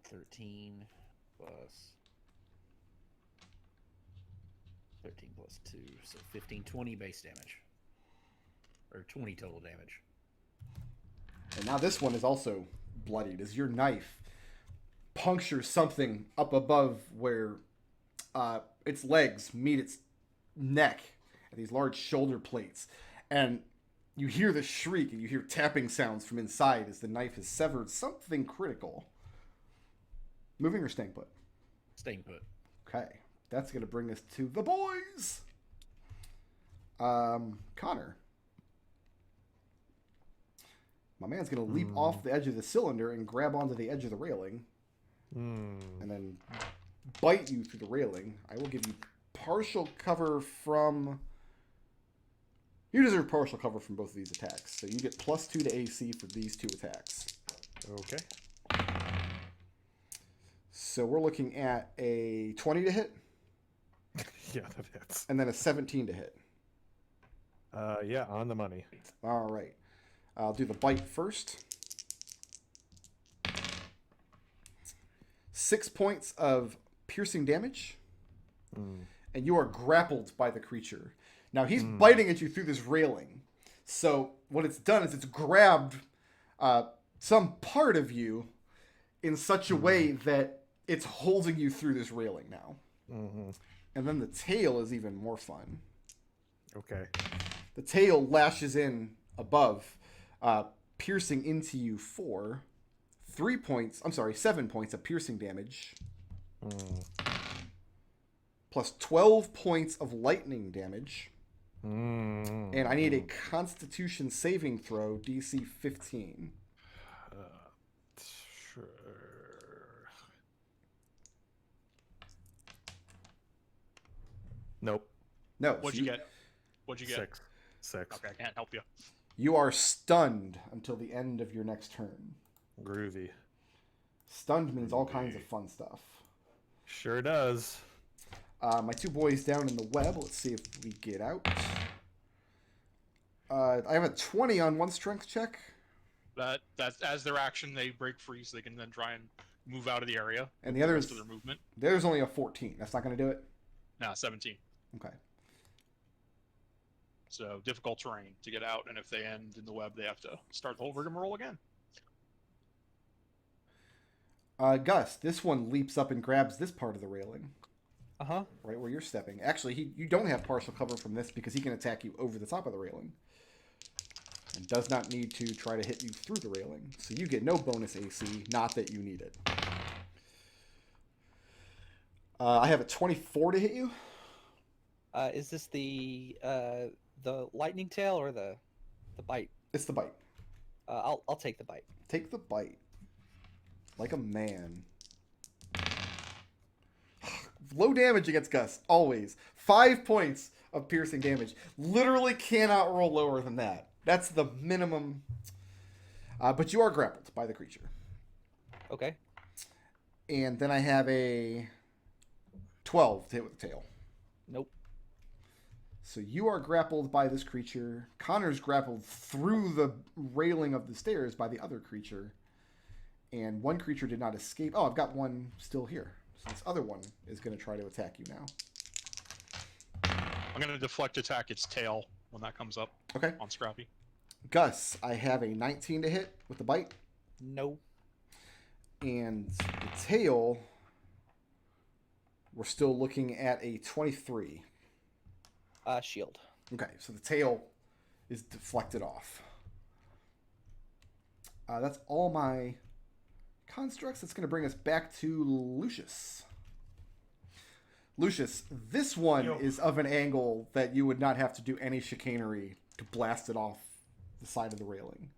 13 plus 13 plus 2, so 15, 20 base damage. Or 20 total damage. And now this one is also bloodied as your knife punctures something up above where its legs meet its neck at these large shoulder plates. And you hear the shriek and you hear tapping sounds from inside as the knife has severed something critical. Moving or staying put? Staying put. Okay. That's going to bring us to the boys. Connor. My man's going to leap off the edge of the cylinder and grab onto the edge of the railing. And then bite you through the railing. I will give you partial cover from... You deserve partial cover from both of these attacks. So you get +2 to AC for these two attacks. Okay. So we're looking at a 20 to hit. Yeah, that hits. And then a 17 to hit. Yeah, on the money. All right. I'll do the bite first. 6 points of piercing damage. And you are grappled by the creature. Now, he's biting at you through this railing. So what it's done is it's grabbed some part of you in such a way that it's holding you through this railing now. And then the tail is even more fun. Okay. The tail lashes in above, piercing into you for 7 points of piercing damage. Plus 12 points of lightning damage. And I need a Constitution saving throw, DC 15. Sure. Nope. No. What'd you get? What'd you get? 6. Okay, I can't help you. You are stunned until the end of your next turn. Groovy. Stunned means all kinds of fun stuff. Sure does. My two boys down in the web. Let's see if we get out. I have a 20 on one strength check. That's as their action, they break free, so they can then try and move out of the area. And the other rest is of their movement. There's only a 14. That's not going to do it. Nah, 17. Okay. So difficult terrain to get out, and if they end in the web, they have to start the whole rigmarole again. Gus, this one leaps up and grabs this part of the railing. Uh-huh. Right where you're stepping. Actually, you don't have partial cover from this because he can attack you over the top of the railing. And does not need to try to hit you through the railing. So you get no bonus AC, not that you need it. I have a 24 to hit you. Is this the lightning tail or the bite? It's the bite. I'll take the bite. Take the bite. Like a man. Low damage against Gus, always. 5 points of piercing damage. Literally cannot roll lower than that. That's the minimum. But you are grappled by the creature. Okay. And then I have a 12 to hit with the tail. Nope. So you are grappled by this creature. Connor's grappled through the railing of the stairs by the other creature. And one creature did not escape. Oh, I've got one still here. So this other one is going to try to attack you now. I'm going to deflect attack its tail when that comes up. Okay. On Scrappy. Gus, I have a 19 to hit with the bite. No. And the tail, we're still looking at a 23. Shield. Okay, so the tail is deflected off. That's all my constructs. That's going to bring us back to Lucius. Lucius, this one is of an angle that you would not have to do any chicanery to blast it off the side of the railing.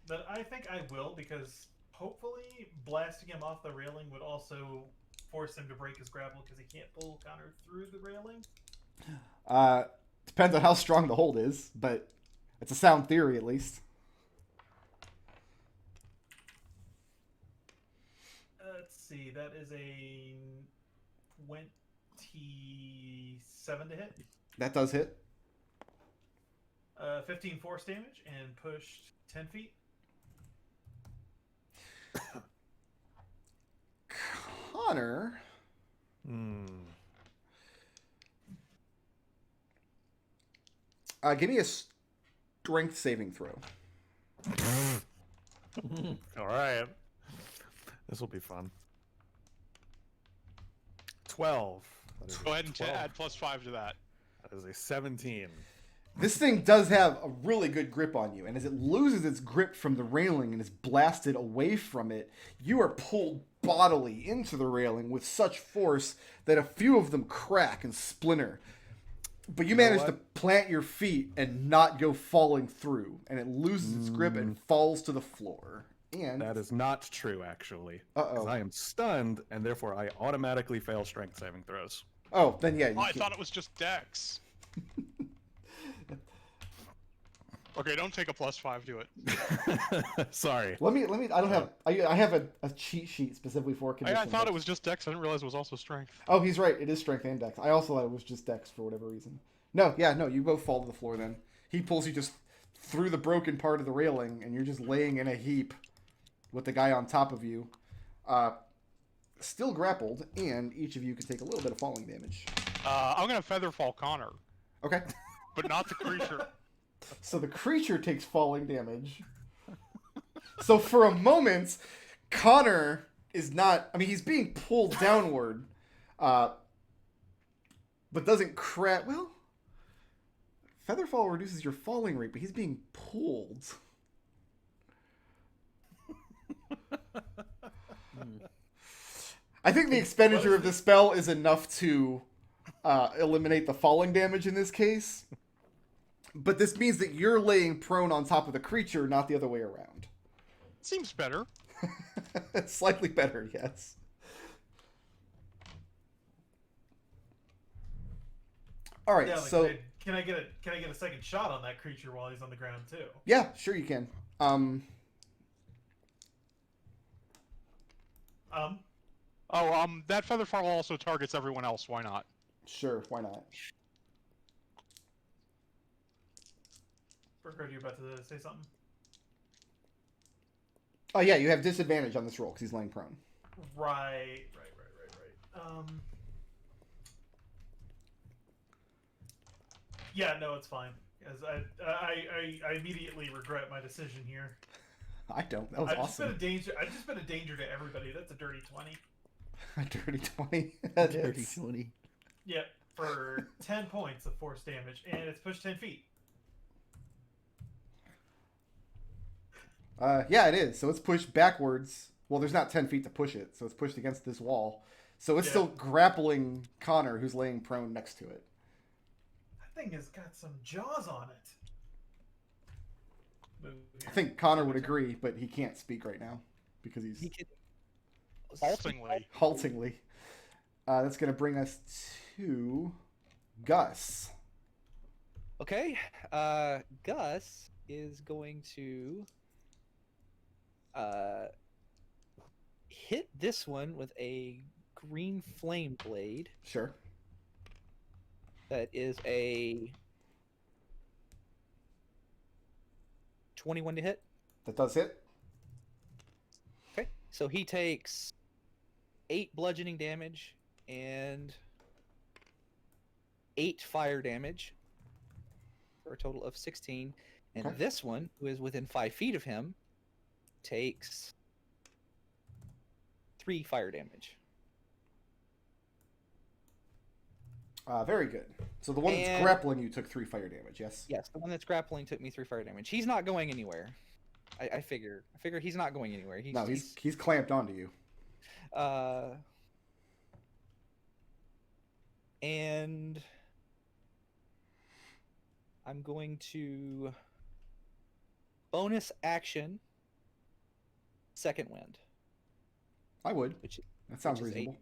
But I think I will, because hopefully blasting him off the railing would also force him to break his grapple, because he can't pull Connor through the railing. Depends on how strong the hold is, but it's a sound theory at least. Let's see, that is a 27 to hit. That does hit. 15 force damage and pushed 10 feet. Connor. Give me a strength saving throw. All right. This will be fun. 12. That is Go a ahead and 12. add +5 to that. That is a 17. This thing does have a really good grip on you, and as it loses its grip from the railing and is blasted away from it, you are pulled bodily into the railing with such force that a few of them crack and splinter. But you manage to plant your feet and not go falling through, and it loses its grip and falls to the floor. And That is not true, actually. Uh-oh. Because I am stunned, and therefore I automatically fail strength saving throws. oh, then yeah, you Oh, I can't- thought it was just Dex. Okay, don't take a +5 to it. Sorry. Let me. I don't have. I have a cheat sheet specifically for I conditions. thought it was just Dex. I didn't realize it was also Strength. Oh, he's right. It is strength and dex. I also thought it was just dex for whatever reason. No, yeah, no. You both fall to the floor. Then he pulls you just through the broken part of the railing, and you're just laying in a heap with the guy on top of you, still grappled, and each of you can take a little bit of falling damage. I'm gonna Featherfall Connor, Okay. but not the creature. So the creature takes falling damage. So for a moment, Connor is not... I mean, he's being pulled downward, but doesn't crack... Well, Featherfall reduces your falling rate, but he's being pulled. I think the expenditure of the spell is enough to eliminate the falling damage in this case. But this means that you're laying prone on top of the creature, not the other way around. Seems better. Slightly better, yes. All right, Yeah, like, so can I get a second shot on that creature while he's on the ground too? yeah, sure you can. That Featherfall also targets everyone else. Why not? Sure, why not? Burkhardt, you about to say something? Oh yeah, you have disadvantage on this roll because he's laying prone. Right. Yeah, no, it's fine. As I immediately regret my decision here. I don't. That was I've awesome. just been a danger to everybody. That's a dirty 20. A dirty 20. That Dirty hits. 20. Yep, for 10 points of force damage, and it's pushed 10 feet. Yeah, it is. So it's pushed backwards. Well, there's not 10 feet to push it, so it's pushed against this wall. So it's still grappling Connor, who's laying prone next to it. That thing has got some jaws on it. Move I here. think Connor would agree, but he can't speak right now because he's He can Haltingly. haltingly. That's going to bring us to Gus. Okay. Gus is going to hit this one with a green flame blade. Sure. That is a 21 to hit. That does hit. Okay. So he takes 8 bludgeoning damage and 8 fire damage for a total of 16. And Okay. this one, who is within 5 feet of him, takes 3 fire damage. Very good. So the one that's And- grappling you took 3 fire damage, yes? Yes, the one that's grappling took me 3 fire damage. He's not going anywhere. I figure he's not going anywhere. No, he's clamped onto you. And I'm going to bonus action second wind, I would. which That sounds which is reasonable.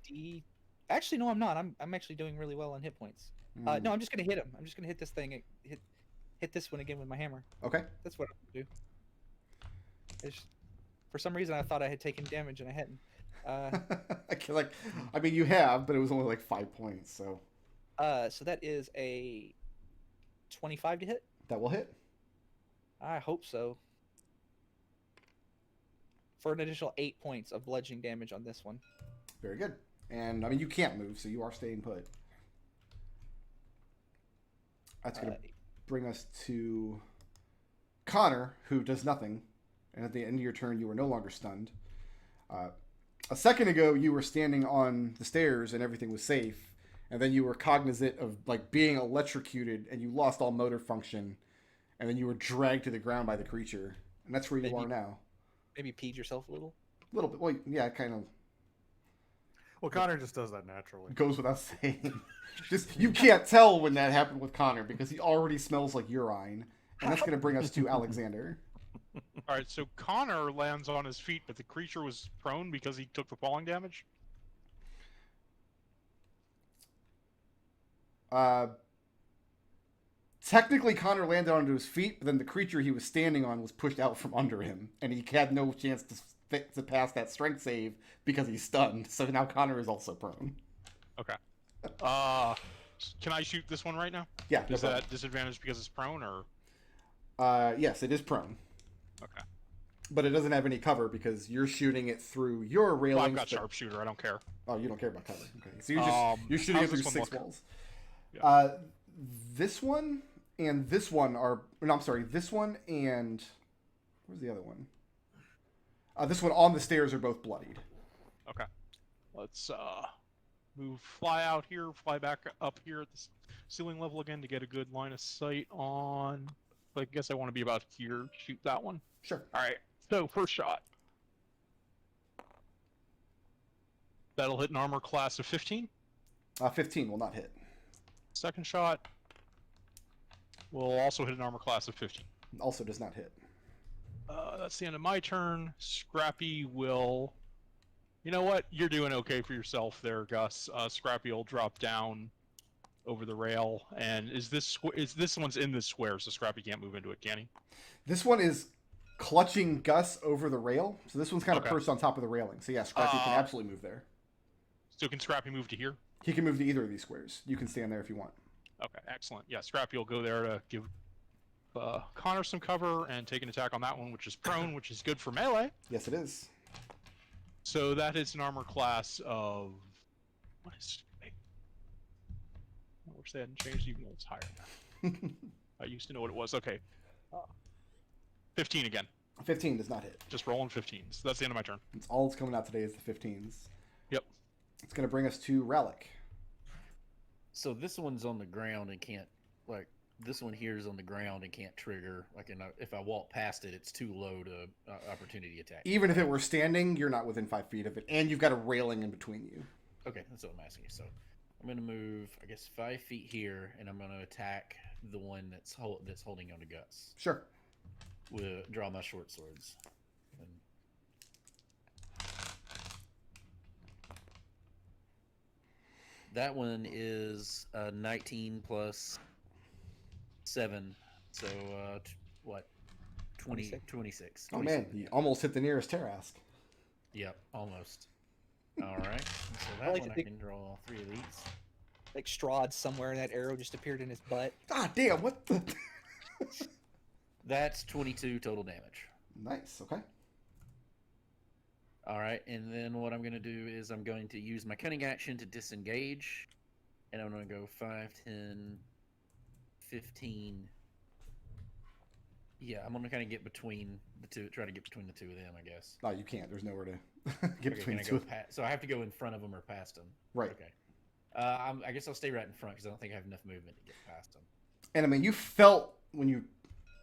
D. Actually, no, I'm not. I'm actually doing really well on hit points. Mm. No, I'm just gonna hit him. I'm just gonna hit this thing. Hit this one again with my hammer. Okay. That's what I'm gonna do. For some reason, I thought I had taken damage and I hadn't. I mean, you have, but it was only like 5 points, so So that is a 25 to hit. that will hit. I hope so. For an additional 8 points of bludgeoning damage on this one. Very good. And, I mean, you can't move, so you are staying put. That's going to bring us to Connor, who does nothing. And at the end of your turn, you are no longer stunned. A second ago, you were standing on the stairs and everything was safe. And then you were cognizant of like being electrocuted and you lost all motor function. And then you were dragged to the ground by the creature. And that's where you are now. Maybe peed yourself a little? A little bit. Well, yeah, kind of. Well, Connor just does that naturally. Goes without saying. Just you can't tell when that happened with Connor because he already smells like urine. And that's going to bring us to Alexander. All right, so Connor lands on his feet, but the creature was prone because he took the falling damage. Technically, Connor landed onto his feet, but then the creature he was standing on was pushed out from under him, and he had no chance to pass that strength save because he's stunned. So now Connor is also prone. Okay. Can I shoot this one right now? Yeah. Is that disadvantage because it's prone, or? Yes, it is prone. Okay. But it doesn't have any cover because you're shooting it through your railings. Well, I've got sharpshooter. I don't care. Oh, you don't care about cover. Okay, so you're shooting it how's through this one 6 look? walls. Yeah. This one and this one are. No, I'm sorry. This one and where's the other one? This one on the stairs are both bloodied. Okay. Let's fly out here, fly back up here at the ceiling level again to get a good line of sight on. I guess I want to be about here. Shoot that one. Sure. All right. So first shot. That'll hit an armor class of 15. 15 will not hit. Second shot will also hit an armor class of 15. Also does not hit. That's the end of my turn. Scrappy will... You know what? You're doing okay for yourself there, Gus. Scrappy will drop down over the rail. And is this one's in this square, so Scrappy can't move into it, can he? This one is clutching Gus over the rail. So this one's kind of Okay. perched on top of the railing. So yeah, Scrappy can absolutely move there. So can Scrappy move to here? He can move to either of these squares. You can stand there if you want. Okay, excellent. Yeah, Scrappy will go there to give Connor some cover and take an attack on that one, which is prone, which is good for melee. Yes, it is. So that is an armor class of... What is... I wish they hadn't changed, even though it's higher now. I used to know what it was. Okay. 15 again. 15 does not hit. Just rolling 15s. So that's the end of my turn. It's all that's coming out today is the 15s. Yep. It's going to bring us to Rallick. So this one's on the ground and can't, like, this one here is on the ground and can't trigger. Like, if I walk past it, it's too low to opportunity attack. Even if it were standing, you're not within 5 feet of it, and you've got a railing in between you. Okay, that's what I'm asking you. So I'm going to move, I guess, 5 feet here, and I'm going to attack the one that's holding on to Gus. Sure. Draw my short swords. And that one is 19 plus 7, so what? 26. Oh man, you almost hit the nearest Tarask. Yep, almost. All right. So that like one to I think- can draw 3 of these. Like Strahd somewhere, and that arrow just appeared in his butt. Ah, damn! What the? That's 22 total damage. Nice. Okay. All right, and then what I'm going to do is I'm going to use my cunning action to disengage, and I'm going to go 5, 10, 15. Yeah, I'm going to kind of get between the two, try to get between the two of them, I guess. Oh, you can't. There's nowhere to get Okay, between can the I go two. so I have to go in front of them or past them. Right. Okay. I guess I'll stay right in front because I don't think I have enough movement to get past them. And I mean, you felt when you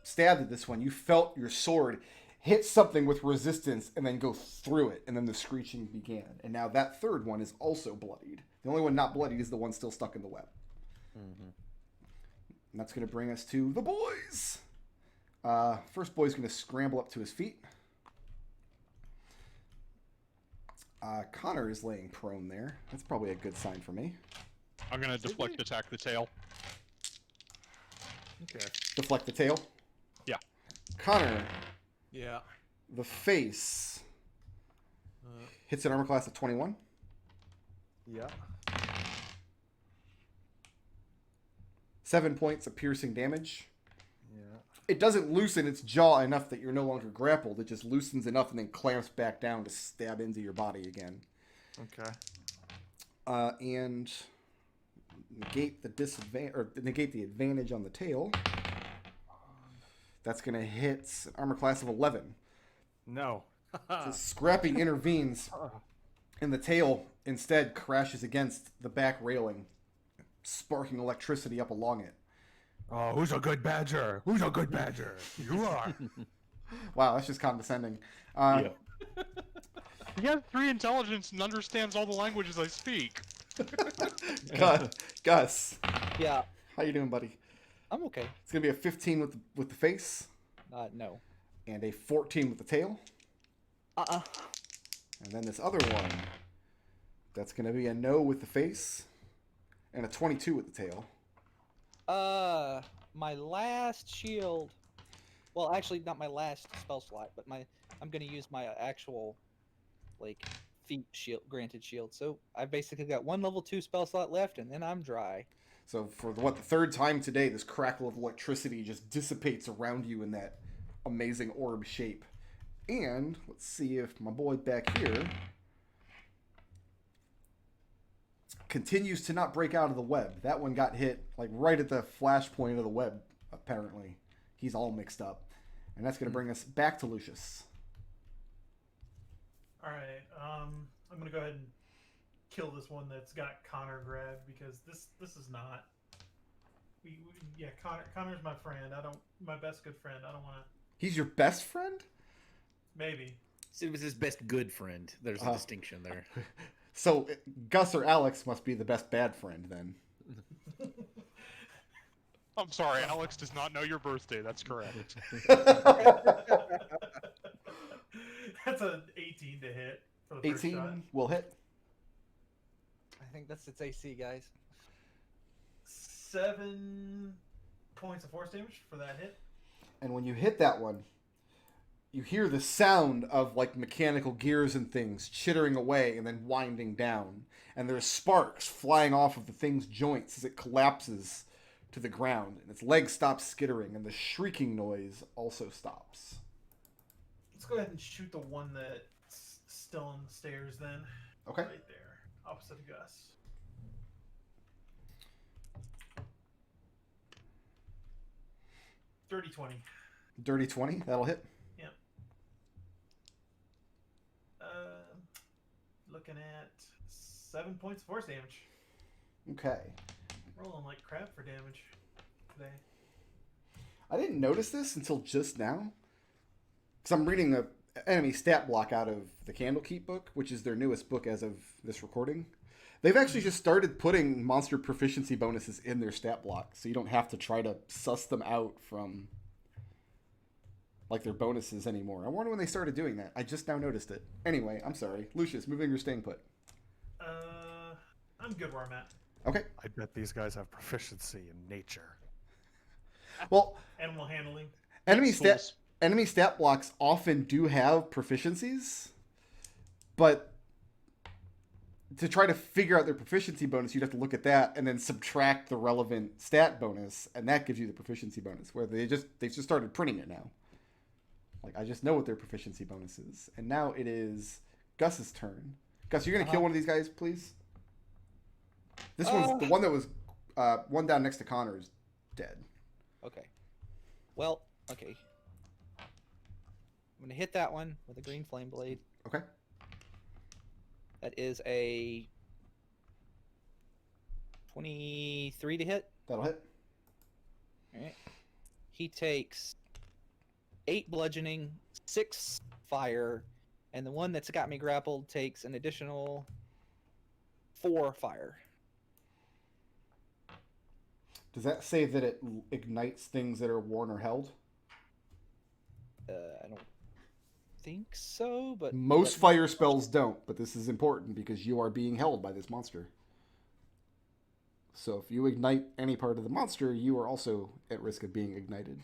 stabbed at this one, you felt your sword hit something with resistance and then go through it, and then the screeching began. And now that third one is also bloodied. The only one not bloodied is the one still stuck in the web. Mm-hmm. And that's going to bring us to the boys. First boy's going to scramble up to his feet. Connor is laying prone there. That's probably a good sign for me. I'm going to deflect attack the tail. Okay. Deflect the tail. Yeah. Connor, Yeah. the face hits an armor class of 21. Yeah. 7 points of piercing damage. Yeah. It doesn't loosen its jaw enough that you're no longer grappled. It just loosens enough and then clamps back down to stab into your body again. Okay. And negate the advantage on the tail. That's going to hit an armor class of 11. No. So Scrappy intervenes, and the tail instead crashes against the back railing, sparking electricity up along it. Oh, who's a good badger? Who's a good badger? You are. Wow, that's just condescending. Yeah. He has 3 intelligence and understands all the languages I speak. Gus, Yeah, how you doing, buddy? I'm okay. It's gonna be a 15 with the face, No. and a 14 with the tail, and then this other one, that's gonna be a no with the face, and a 22 with the tail. My last shield. Well, actually, not my last spell slot, but I'm gonna use my actual, like, feat shield, granted shield. So I basically got 1 level 2 spell slot left, and then I'm dry. So for the third time today, this crackle of electricity just dissipates around you in that amazing orb shape. And let's see if my boy back here continues to not break out of the web. That one got hit like right at the flash point of the web, apparently. He's all mixed up. And that's going to bring us back to Lucius. Alright, I'm gonna go ahead and kill this one that's got Connor grabbed, because this is not... Yeah, Connor's my friend. My best good friend. I don't want to... He's your best friend? Maybe. So it was his best good friend. There's a distinction there. So Gus or Alex must be the best bad friend then. I'm sorry, Alex does not know your birthday. That's correct. That's an 18 to hit for the first 18 shot. will hit. I think that's its AC, guys. 7 points of force damage for that hit. And when you hit that one, you hear the sound of like mechanical gears and things chittering away and then winding down. And there's sparks flying off of the thing's joints as it collapses to the ground. And its legs stop skittering and the shrieking noise also stops. Let's go ahead and shoot the one that's still on the stairs then. Okay. Right there. Opposite of Gus. Dirty 20. Dirty 20, that'll hit. Yep. Looking at 7 points of force damage. Okay. Rolling like crap for damage today. I didn't notice this until just now. Because I'm reading the enemy stat block out of the Candlekeep book, which is their newest book as of this recording. They've actually just started putting monster proficiency bonuses in their stat block, so you don't have to try to suss them out from like their bonuses anymore. I wonder when they started doing that. I just now noticed it. Anyway, I'm sorry. Lucius, moving or staying put? I'm good where I'm at. Okay. I bet these guys have proficiency in nature. Well, Animal handling. enemy Fools. stat blocks often do have proficiencies, but to try to figure out their proficiency bonus, you'd have to look at that and then subtract the relevant stat bonus, and that gives you the proficiency bonus. Where they've just started printing it now. Like, I just know what their proficiency bonus is, and now it is Gus's turn. Gus, you're gonna kill one of these guys, please. This one's the one that was one down next to Connor is dead. Okay. Well, okay. I'm gonna hit that one with a green flame blade. Okay. That is a 23 to hit. That'll hit. All right. He takes 8 bludgeoning, 6 fire, and the one that's got me grappled takes an additional 4 fire. Does that say that it ignites things that are worn or held? I don't think so, but Most fire spells don't, but this is important because you are being held by this monster. So if you ignite any part of the monster, you are also at risk of being ignited.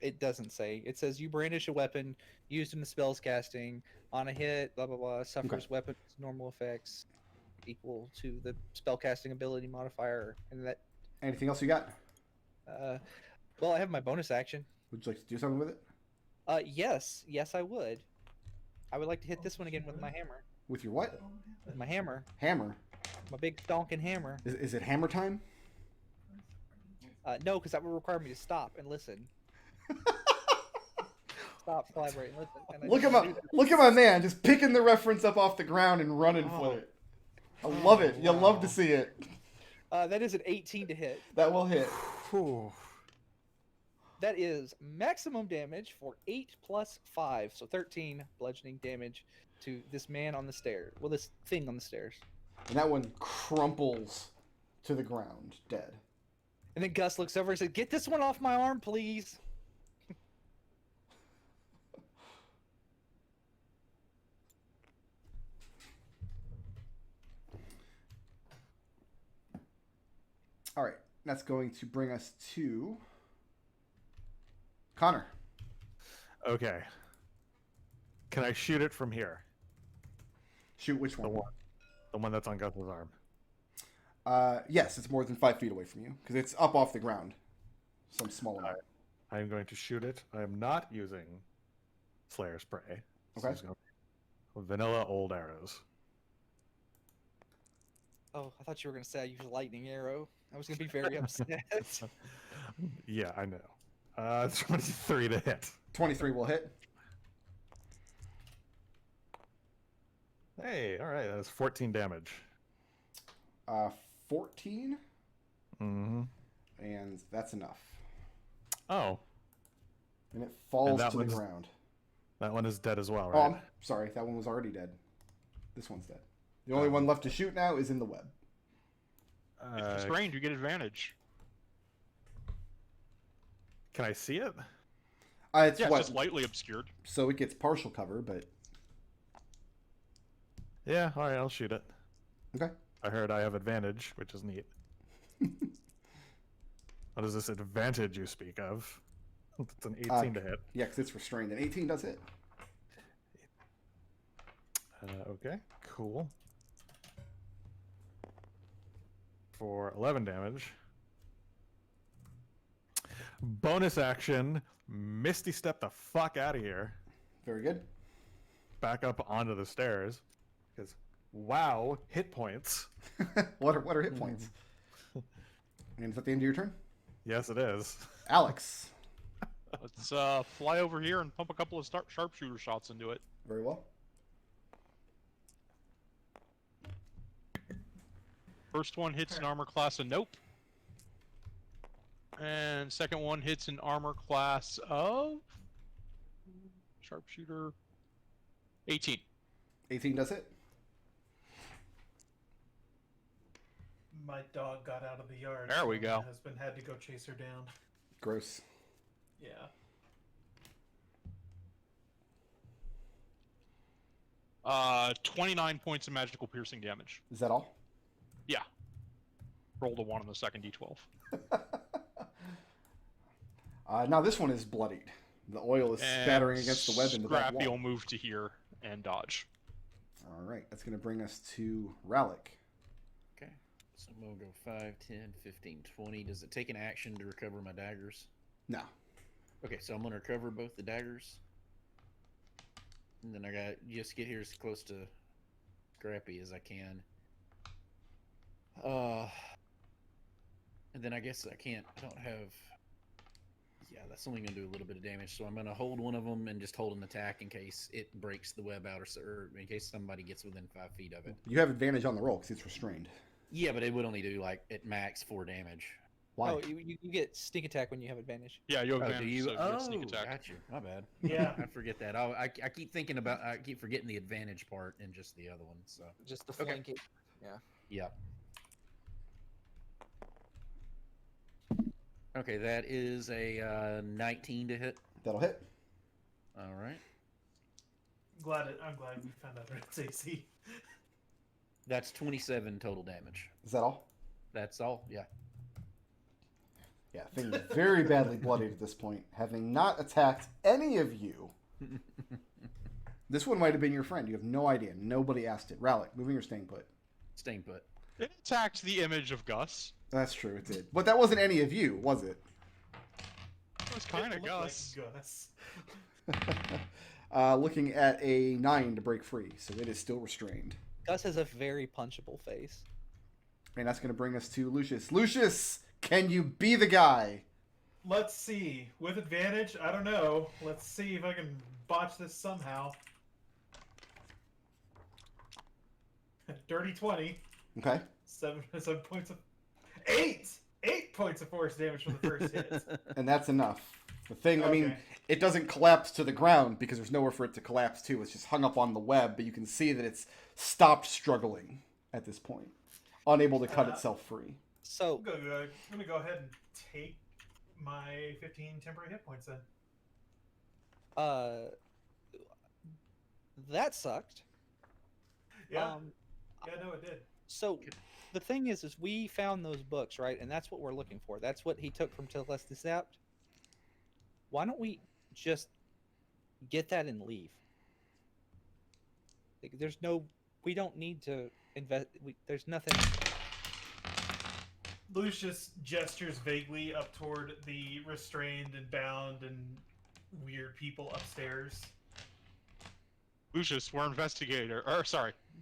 it doesn't say. It says you brandish a weapon used in the spell's casting on a hit, blah blah blah, suffers weapons normal effects equal to the spellcasting ability modifier, and that. Anything else you got? Well, I have my bonus action. Would you like to do something with it? Yes, I would. I would like to hit this one again with my hammer. With your what? With my hammer. Hammer. My big donkin hammer. Is it hammer time? No, because that would require me to stop and listen. Stop, collaborate, and listen. And I Look didn't do that. look at my man, just picking the reference up off the ground and running Oh. with it. I love it. You'll love to Wow. see it. That is an 18 to hit. That will hit. Whew. That is maximum damage for 8 plus 5, so 13 bludgeoning damage to this man on the stairs. Well, this thing on the stairs. And that one crumples to the ground, dead. And then Gus looks over and says, "Get this one off my arm, please." All right, that's going to bring us to Connor. Okay. Can I shoot it from here? Shoot which The one? one. The one that's on Gus's arm. Yes, it's more than 5 feet away from you because it's up off the ground. Some small amount. I am going to shoot it. I am not using Slayer spray. So Okay. it's gonna be vanilla old arrows. Oh, I thought you were going to say I use lightning arrow. I was going to be very upset. Yeah, I know. 23 to hit. 23 will hit. Hey, all right, that's 14 damage. 14, Mm-hmm. and that's enough. Oh, And it falls that to the one's- ground. that one is dead as well, Oh, right? I'm sorry. That one was already dead. This one's dead. The only one left to shoot now is in the web. It's restrained, you get advantage. Can I see it? It's Yeah, it's what? just lightly obscured. So it gets partial cover, but Yeah, all right, I'll shoot it. okay. I heard I have advantage, which is neat. What is this advantage you speak of? It's an 18 to hit. Yeah, because it's restrained, and 18 does hit. Okay, cool. For 11 damage. Bonus action, Misty Step the fuck out of here. Very good. Back up onto the stairs. Because, wow, hit points. what are hit points? And is that the end of your turn? Yes, it is. Alex. Let's fly over here and pump a couple of sharpshooter shots into it. Very well. First one hits an armor class of nope. And second one hits an armor class of sharpshooter 18. 18 does hit. My dog got out of the yard. There we so go. My husband had to go chase her down. Gross. Yeah. Uh, 29 points of magical piercing damage. Is that all? Yeah. Rolled a 1 on the second d12. Now this one is bloodied. The oil is spattering against the web in the back Scrappy wall. will move to here and dodge. All right, that's going to bring us to Rallick. Okay. So I'm going to go 5, 10, 15, 20. Does it take an action to recover my daggers? No. Okay, so I'm going to recover both the daggers. And then I got just get here as close to Scrappy as I can. And then I guess I don't have... Yeah, that's only going to do a little bit of damage. So I'm going to hold one of them and just hold an attack in case it breaks the web out or in case somebody gets within 5 feet of it. You have advantage on the roll because it's restrained. Yeah, but it would only do like at max 4 damage. Why? Oh, you get sneak attack when you have advantage. Yeah, you have Oh, advantage, do you? so you get sneak Oh, attack. got you. My bad. Yeah. I forget that. I keep thinking about. I keep forgetting the advantage part and just the other one. So Just the Okay. flanking. yeah. Okay, that is a 19 to hit. That'll hit. All right. I'm glad we found out that it's AC. That's 27 total damage. Is that all? That's all. Yeah. Yeah, thing is very badly bloodied at this point, having not attacked any of you. This one might have been your friend. You have no idea. Nobody asked it. Rallick, moving or staying put? Staying put. It attacked the image of Gus. That's true, it did. But that wasn't any of you, was it? It was kind of It looked Gus. like Gus. looking at a 9 to break free, so it is still restrained. Gus has a very punchable face. And that's going to bring us to Lucius. Lucius, can you be the guy? Let's see. With advantage, I don't know. Let's see if I can botch this somehow. Dirty 20. Okay. 7 points of... 8 points of force damage from the first hit. And that's enough. The thing, I mean, Okay. it doesn't collapse to the ground because there's nowhere for it to collapse to. It's just hung up on the web, but you can see that it's stopped struggling at this point. Unable to cut itself free. So I'm gonna go ahead and take my 15 temporary hit points then. that sucked. Yeah, no, it did. So the thing is we found those books, right? And that's what we're looking for. That's what he took from Telestis Apt. Why don't we just get that and leave? Like, we don't need to invest. There's nothing. Lucius gestures vaguely up toward the restrained and bound and weird people upstairs. Lucius, we're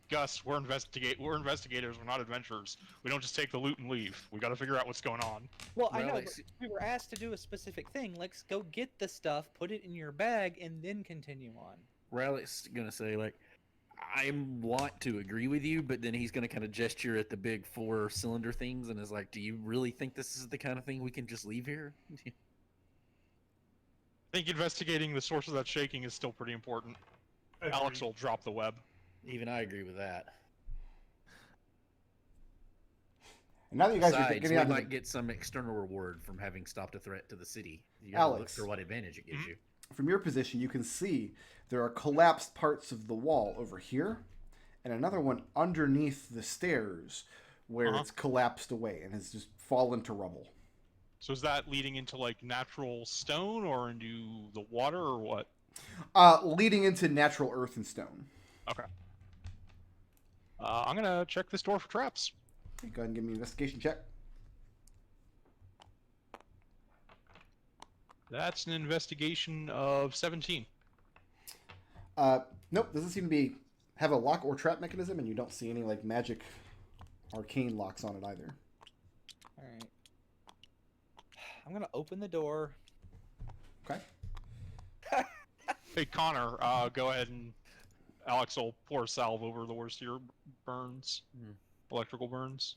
Gus, we're investigators. We're not adventurers. We don't just take the loot and leave. We got to figure out what's going on. Well, I know, Rallick, but we were asked to do a specific thing. Let's go get the stuff, put it in your bag, and then continue on. Rallick's gonna say, like, I want to agree with you, but then he's gonna kind of gesture at the big 4-cylinder things and is like, do you really think this is the kind of thing we can just leave here? I think investigating the source of that shaking is still pretty important. Alex will drop the web. Even I agree with that. And now that you guys are Besides, getting we out, might get some external reward from having stopped a threat to the city. You gotta look Alex. for what advantage it gives you. from your position, you can see there are collapsed parts of the wall over here, and another one underneath the stairs where it's collapsed away and has just fallen to rubble. So is that leading into like natural stone or into the water or what? Leading into natural earth and stone. Okay. I'm gonna check this door for traps. Okay, go ahead and give me an investigation check. That's an investigation of 17. Nope, doesn't seem to have a lock or trap mechanism, and you don't see any like magic arcane locks on it either. All right. I'm gonna open the door. Okay. Hey Connor, go ahead and Alex will pour salve over the worst of your burns. Electrical burns.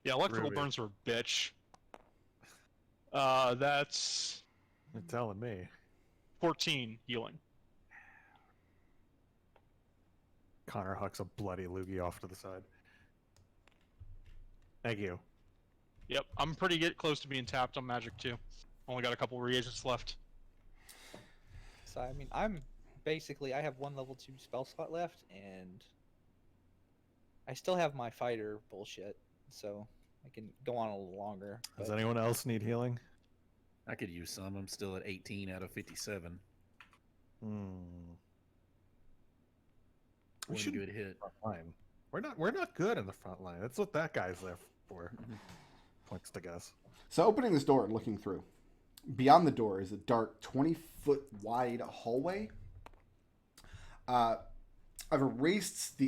Yeah, electrical Rude. burns are a bitch. That's You're telling me. 14 healing. Connor hucks a bloody loogie off to the side. Thank you. Yep, I'm pretty close to being tapped on magic too. Only got a couple reagents left. So I mean, I have one level 2 spell slot left, and I still have my fighter bullshit, so I can go on a little longer. Does but- anyone else need healing? I could use some. I'm still at 18 out of 57. We One should good hit. front line. We're not good in the front line. That's what that guy's there for. Points to guess. So opening this door and looking through, beyond the door is a dark 20-foot wide hallway. I've erased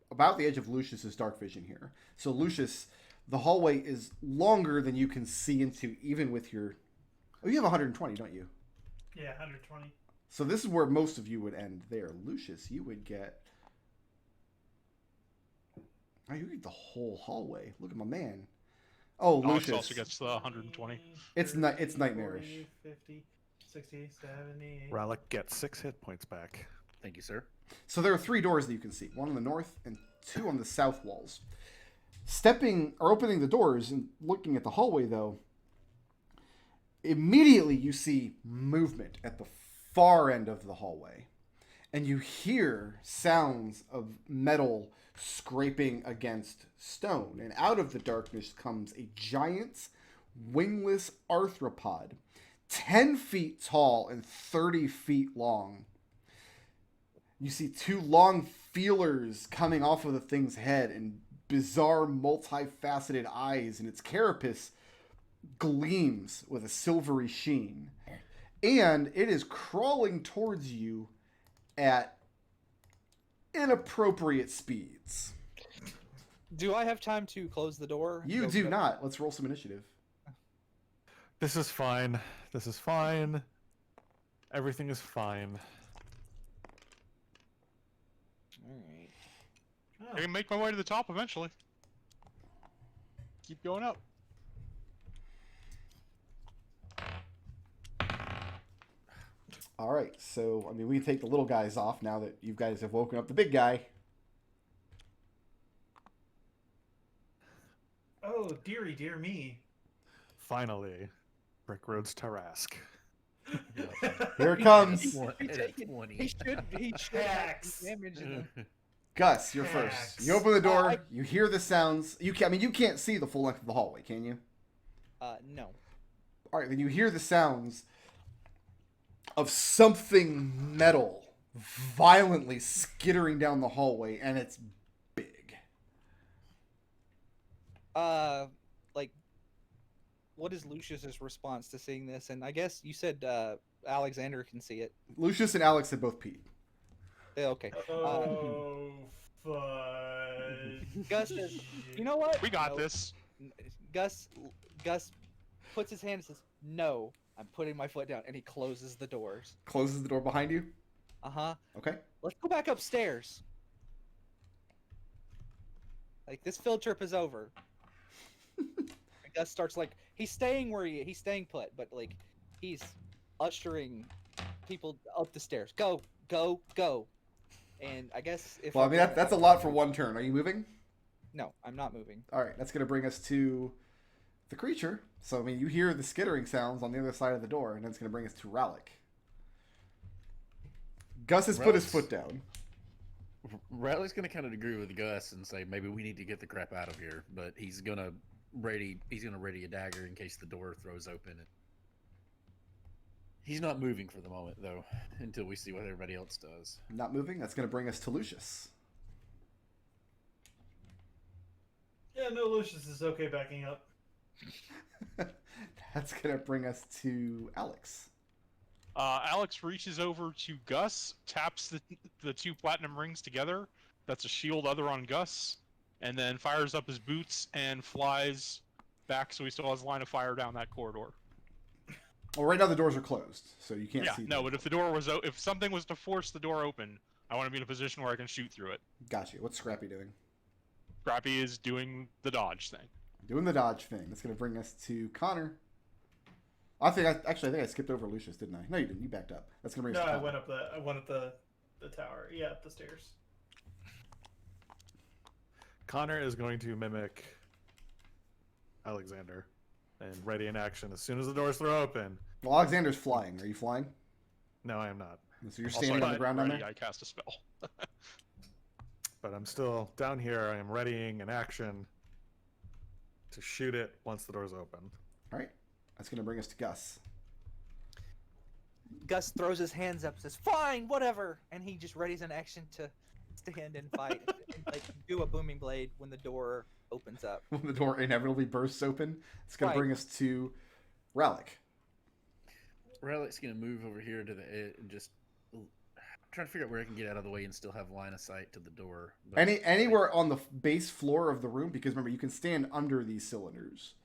about the edge of Lucius's dark vision here. So Lucius, the hallway is longer than you can see into, even with your. Oh, you have 120, don't you? Yeah, 120. So this is where most of you would end there. Lucius, you would get. Oh, you get the whole hallway. Look at my man. Oh, Alex Lucius. also gets the 120. It's nightmarish. 40, 50, 60, 70. Rallick gets 6 hit points back. Thank you, sir. So there are 3 doors that you can see. One on the north and 2 on the south walls. Opening the doors and looking at the hallway, though, immediately you see movement at the far end of the hallway. And you hear sounds of metal scraping against stone. And out of the darkness comes a giant, wingless arthropod, 10 feet tall and 30 feet long. You see 2 long feelers coming off of the thing's head and bizarre multifaceted eyes, and its carapace gleams with a silvery sheen. And it is crawling towards you at inappropriate speeds. Do I have time to close the door? and You go do get- not. Let's roll some initiative. This is fine. This is fine. Everything is fine. Alright. Oh, I can make my way to the top eventually. Keep going up. All right. So, I mean, we can take the little guys off now that you guys have woken up the big guy. oh, dearie, dear me. Finally, Brick Road's Tarask. Here it comes. He He should have Hacks. damage in the... Gus, you're first. Hacks. You open the door. I- You hear the sounds. I mean, you can't see the full length of the hallway, can you? No. All right. Then you hear the sounds of something metal violently skittering down the hallway, and it's big. Like, what is Lucius's response to seeing this? And I guess you said Alexander can see it. Lucius and Alex had both peed. Yeah, okay. Oh, fudge. Gus says, "You know what? We got No." this. Gus puts his hand and says, "No, I'm putting my foot down," and he closes the doors. Closes the door behind you. Okay. Let's go back upstairs. Like, this field trip is over. And Gus starts, like, he's staying put, but like he's ushering people up the stairs. Go, go, go. And I guess if Well, I mean, that's a lot for one turn. Are you moving? No, I'm not moving. All right. That's going to bring us to the creature. So, I mean, you hear the skittering sounds on the other side of the door, and then it's going to bring us to Rallick. Gus has put his Rallick's- foot down. Rally's gonna kind of agree with Gus and say maybe we need to get the crap out of here, but he's gonna ready a dagger in case the door throws open. He's not moving for the moment though, until we see what everybody else does. Not moving. That's going to bring us to Lucius. Yeah, no, Lucius is okay backing up. That's going to bring us to Alex. Alex reaches over to Gus, taps the two platinum rings together. That's a shield other on Gus, and then fires up his boots and flies back so he still has line of fire down that corridor. Well, right now the doors are closed, so you can't Yeah, see them. no, but if something was to force the door open, I want to be in a position where I can shoot through it. Got you. What's Scrappy doing? Scrappy is doing the dodge thing. Doing the dodge thing. That's going to bring us to Connor. I think I skipped over Lucius, didn't I? No, you didn't. You backed up. That's going to bring No, us to I Connor. went up the tower. Yeah, up the stairs. Connor is going to mimic Alexander and ready in action as soon as the doors throw open. Well, Alexander's flying. Are you flying? No, I am not. So you're Also, standing on the I'm ground down ready, there? I cast a spell. But I'm still down here. I am readying an action to shoot it once the doors open. All right. That's going to bring us to Gus. Gus throws his hands up, says, "Fine, whatever," and he just readies an action to stand and fight, and, like, do a booming blade when the door opens up. When the door inevitably bursts open, it's going Right. to bring us to Rallick. Rally's gonna move over here to the edge and just trying to figure out where I can get out of the way and still have line of sight to the door. But Anywhere on the base floor of the room, because remember, you can stand under these cylinders.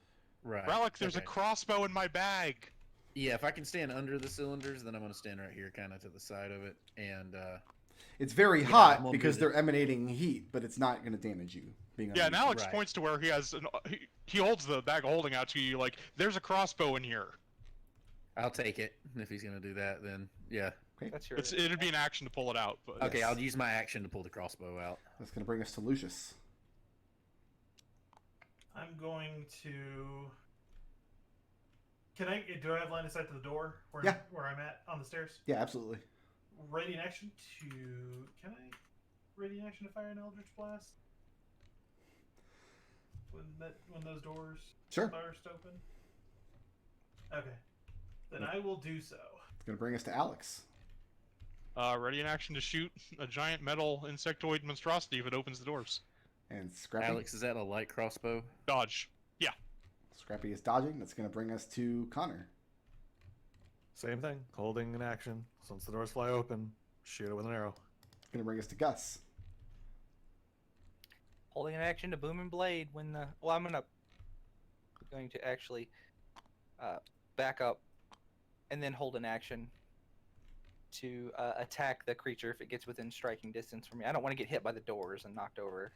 right. Rallick, there's a okay. crossbow in my bag. Yeah, if I can stand under the cylinders, then I'm gonna stand right here, kind of to the side of it, and It's very Yeah, I'm hot gonna because do they're emanating heat, but it's not going to damage you. Being Yeah, and underneath. Alex Right. points to where he has he holds the bag of holding out to you like, there's a crossbow in here. I'll take it. If he's gonna do that, then yeah. That's your. It'd be an action to pull it out, but Okay, Yes. I'll use my action to pull the crossbow out. That's going to bring us to Lucius. I'm going to. Do I have line of sight to the door Yeah. where I'm at on the stairs? Yeah, absolutely. Ready in action to. Can I ready in action to fire an Eldritch Blast? When those doors Sure. burst open? Okay. Then I will do so. It's going to bring us to Alex. ready in action to shoot a giant metal insectoid monstrosity if it opens the doors. And Scrappy. Alex, is that a light crossbow? Dodge. Scrappy is dodging. That's going to bring us to Connor. Same thing. Holding an action. Once the doors fly open, Shoot it with an arrow. Gonna bring us to Gus. Holding an action to Booming Blade when the. Well, I'm going to actually back up and then hold an action to attack the creature if it gets within striking distance from me. I don't want to get hit by the doors and knocked over.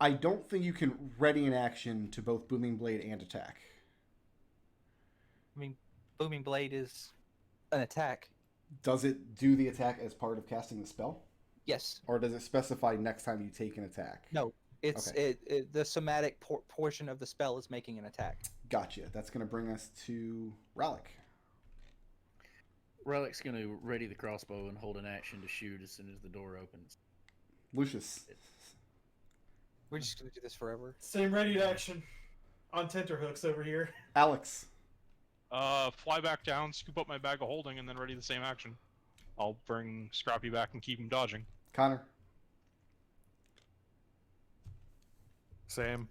I don't think you can ready an action to both Booming Blade and attack. I mean, Booming Blade is an attack. Does it do the attack as part of casting the spell? Yes. Or does it specify next time you take an attack? No. It's Okay. the somatic portion of the spell is making an attack. Gotcha. That's going to bring us to Rallick. Rallick's going to ready the crossbow and hold an action to shoot as soon as the door opens. Lucius. We're just going to do this forever. Same ready action on tenterhooks over here. Alex. Fly back down, scoop up my bag of holding, and then ready the same action. I'll bring Scrappy back and keep him dodging. Connor. Same.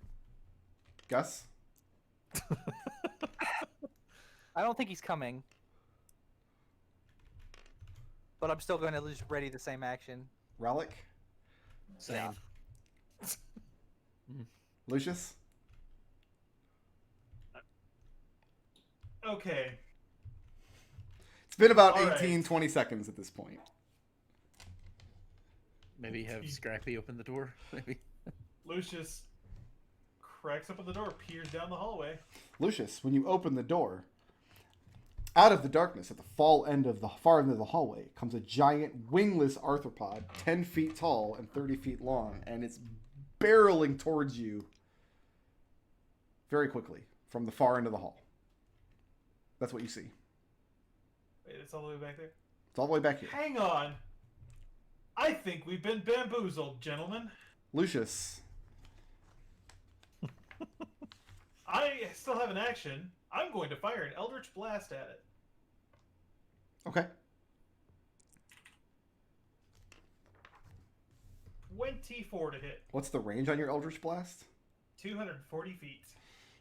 Gus. I don't think he's coming. But I'm still going to just ready the same action. Rallick. Same. Yeah. Lucius. Okay. It's been about All 18, right. 20 seconds at this point. Maybe have Scrappy open the door. Maybe. Lucius cracks open the door, peers down the hallway. Lucius, when you open the door, out of the darkness at the far end of the hallway comes a giant wingless arthropod, 10 feet tall and 30 feet long, and it's barreling towards you very quickly from the far end of the hall. That's what you see. Wait, it's all the way back there? It's all the way back here. Hang on. I think we've been bamboozled, gentlemen. Lucius. I still have an action. I'm going to fire an Eldritch Blast at it. Okay. 24 to hit. What's the range on your Eldritch Blast? 240 feet.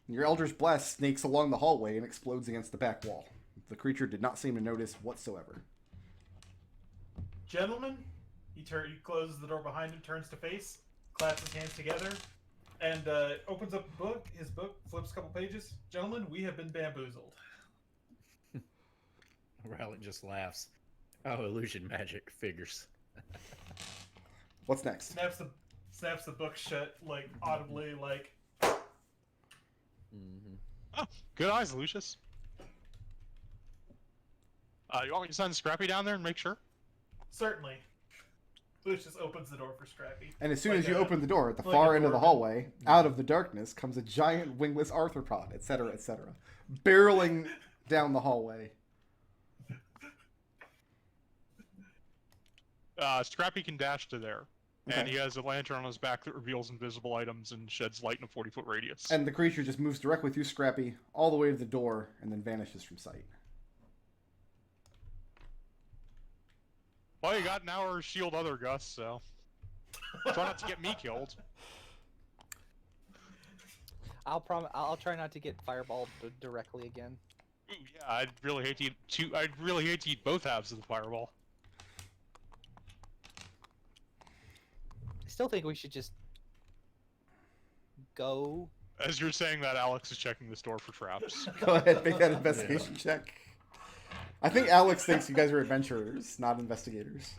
Your Eldritch Blast snakes along the hallway and explodes against the back wall. The creature did not seem to notice whatsoever. Gentlemen, he closes the door behind him, turns to face, claps his hands together, and opens up his book, flips a couple pages. Gentlemen, we have been bamboozled. Rallick just laughs. Oh, illusion magic figures. What's next? Snaps the book shut, like, audibly, like... Mm-hmm. Oh, good eyes, Lucius. You want me to send Scrappy down there and make sure? Certainly. Lucius opens the door for Scrappy. And as soon Like as you a- open the door, at the like far a end of the doorbell. hallway, out of the darkness, comes a giant wingless arthropod, etc., etc., barreling down the hallway. Scrappy can dash to there. And Okay. he has a lantern on his back that reveals invisible items and sheds light in a 40-foot radius. And the creature just moves directly through Scrappy, all the way to the door, and then vanishes from sight. Well, you got an hour shield other Gus, so... Try not to get me killed. I'll try not to get fireballed directly again. Ooh, yeah, I'd really hate to eat both halves of the fireball. I still think we should just go. As you're saying that, Alex is checking this door for traps. Go ahead, make that investigation check. I think Alex thinks you guys are adventurers, not investigators.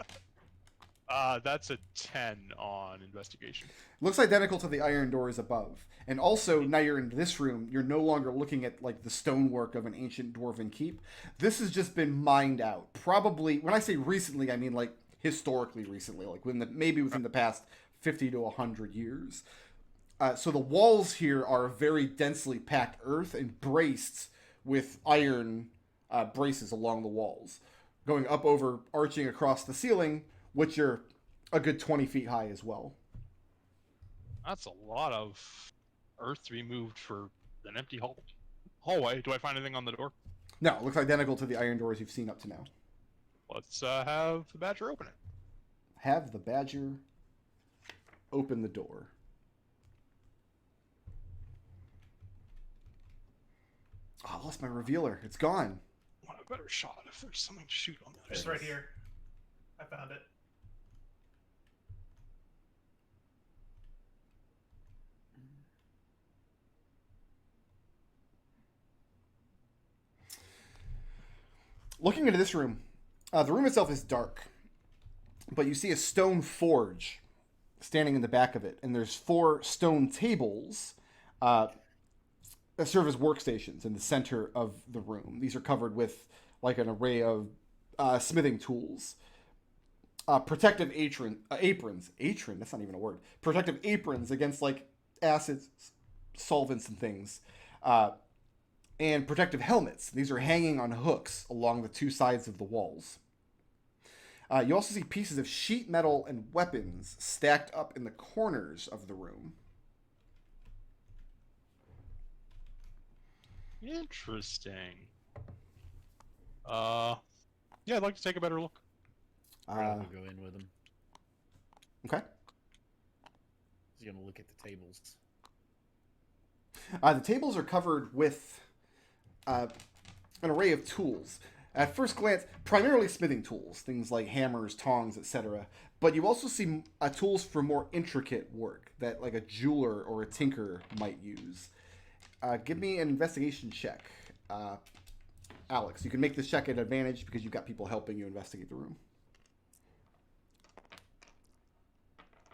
That's a 10 on investigation. Looks identical to the iron doors above. And also, now you're in this room, you're no longer looking at, like, the stonework of an ancient dwarven keep. This has just been mined out. Probably, when I say recently, I mean, like, historically recently. Like, maybe within the past 50 to 100 years. So the walls here are very densely packed earth and braced with iron braces along the walls. Going up over, arching across the ceiling, which are a good 20 feet high as well. That's a lot of earth to be moved for an empty hallway. Do I find anything on the door? No, it looks identical to the iron doors you've seen up to now. Let's have the Badger open it. Have the Badger open the door. Oh, I lost my revealer. It's gone. Want a better shot if there's something to shoot on that. It's right here. I found it. Looking into this room, the room itself is dark, but you see a stone forge standing in the back of it, and there's 4 stone tables that serve as workstations in the center of the room. These are covered with like an array of smithing tools, protective aprons. That's not even a word. Protective aprons against like acids, solvents, and things. And protective helmets. These are hanging on hooks along the 2 sides of the walls. You also see pieces of sheet metal and weapons stacked up in the corners of the room. Interesting. Yeah, I'd like to take a better look. I'll go in with him. Okay. He's gonna look at the tables. The tables are covered with an array of tools. At first glance, primarily smithing tools, things like hammers, tongs, etc. But you also see tools for more intricate work that like a jeweler or a tinker might use. Give me an investigation check. Alex, you can make this check at advantage because you've got people helping you investigate the room.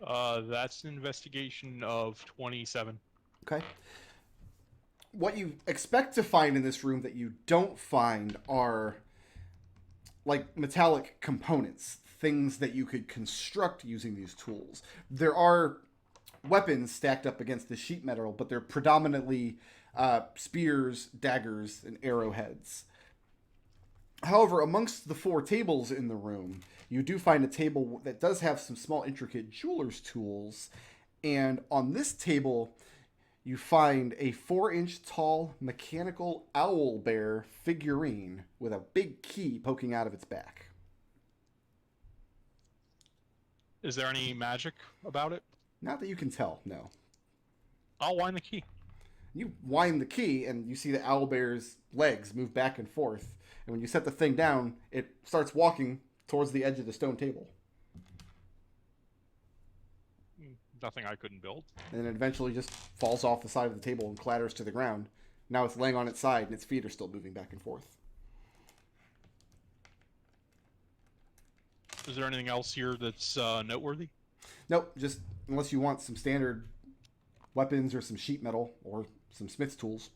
That's an investigation of 27. Okay. What you expect to find in this room that you don't find are like metallic components, things that you could construct using these tools. There are weapons stacked up against the sheet metal, but they're predominantly spears, daggers, and arrowheads. However, amongst the 4 tables in the room, you do find a table that does have some small intricate jeweler's tools, and on this table you find a 4-inch tall mechanical owl bear figurine with a big key poking out of its back. Is there any magic about it? Not that you can tell, no. I'll wind the key. You wind the key and you see the owlbear's legs move back and forth. And when you set the thing down, it starts walking towards the edge of the stone table. Nothing I couldn't build. And it eventually just falls off the side of the table and clatters to the ground. Now it's laying on its side and its feet are still moving back and forth. Is there anything else here that's noteworthy? Nope, just unless you want some standard weapons or some sheet metal or some smith's tools.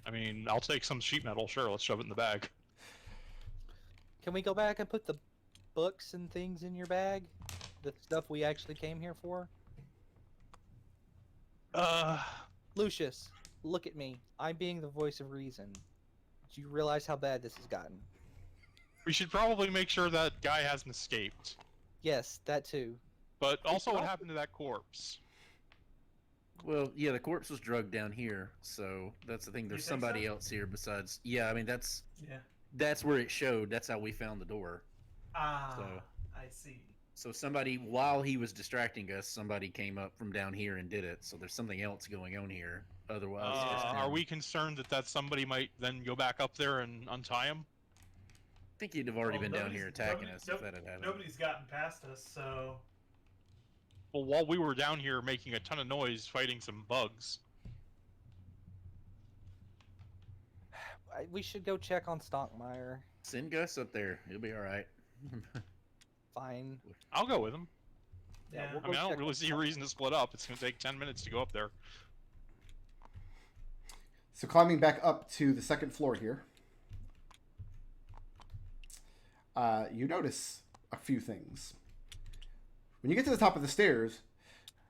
I mean, I'll take some sheet metal. Sure, let's shove it in the bag. Can we go back and put the books and things in your bag? The stuff we actually came here for? Lucius, look at me. I'm being the voice of reason. Do you realize how bad this has gotten? We should probably make sure that guy hasn't escaped. Yes, that too. But also, what happened to that corpse? Well, yeah, the corpse was drugged down here, so that's the thing. There's think somebody so? else here besides. Yeah, I mean that's Yeah. where it showed. That's how we found the door. Ah, So- I see. So somebody, while he was distracting us, somebody came up from down here and did it. So there's something else going on here. Otherwise, just Are him. we concerned that somebody might then go back up there and untie him? I think he'd have already Well, been down here attacking nobody's- us if that had happened. Nobody's gotten past us, so Well, while we were down here making a ton of noise fighting some bugs. We should go check on Stonkmeyer. Send Gus up there. He'll be all right. Fine. I'll go with him. yeah. we'll I mean, I check don't really on see a reason to split up. It's going to take 10 minutes to go up there. So climbing back up to the second floor here, you notice a few things. When you get to the top of the stairs,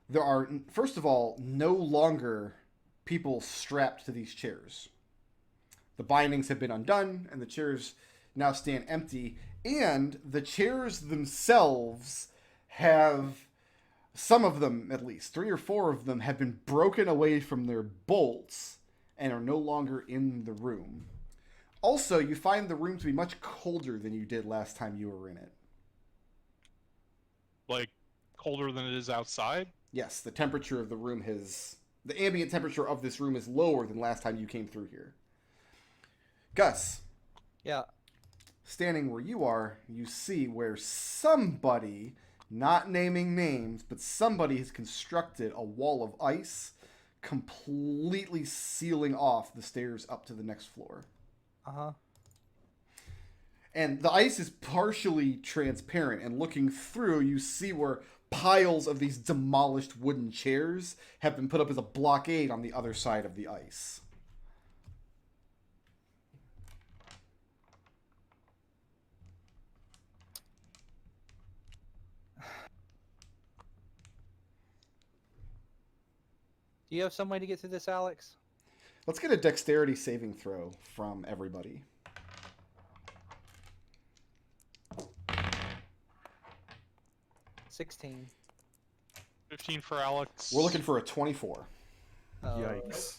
there are, first of all, no longer people strapped to these chairs. The bindings have been undone, and the chairs now stand empty. And the chairs themselves have, some of them at least, 3 or 4 of them have been broken away from their bolts and are no longer in the room. Also, you find the room to be much colder than you did last time you were in it. Like, colder than it is outside? Yes, the temperature of the room the ambient temperature of this room is lower than last time you came through here. Gus, Yeah. standing where you are, you see where somebody, not naming names, but somebody has constructed a wall of ice, completely sealing off the stairs up to the next floor. Uh-huh. And the ice is partially transparent, and looking through, you see where piles of these demolished wooden chairs have been put up as a blockade on the other side of the ice. Do you have some way to get through this, Alex? Let's get a dexterity saving throw from everybody. 16. 15 for Alex. We're looking for a 24. Yikes.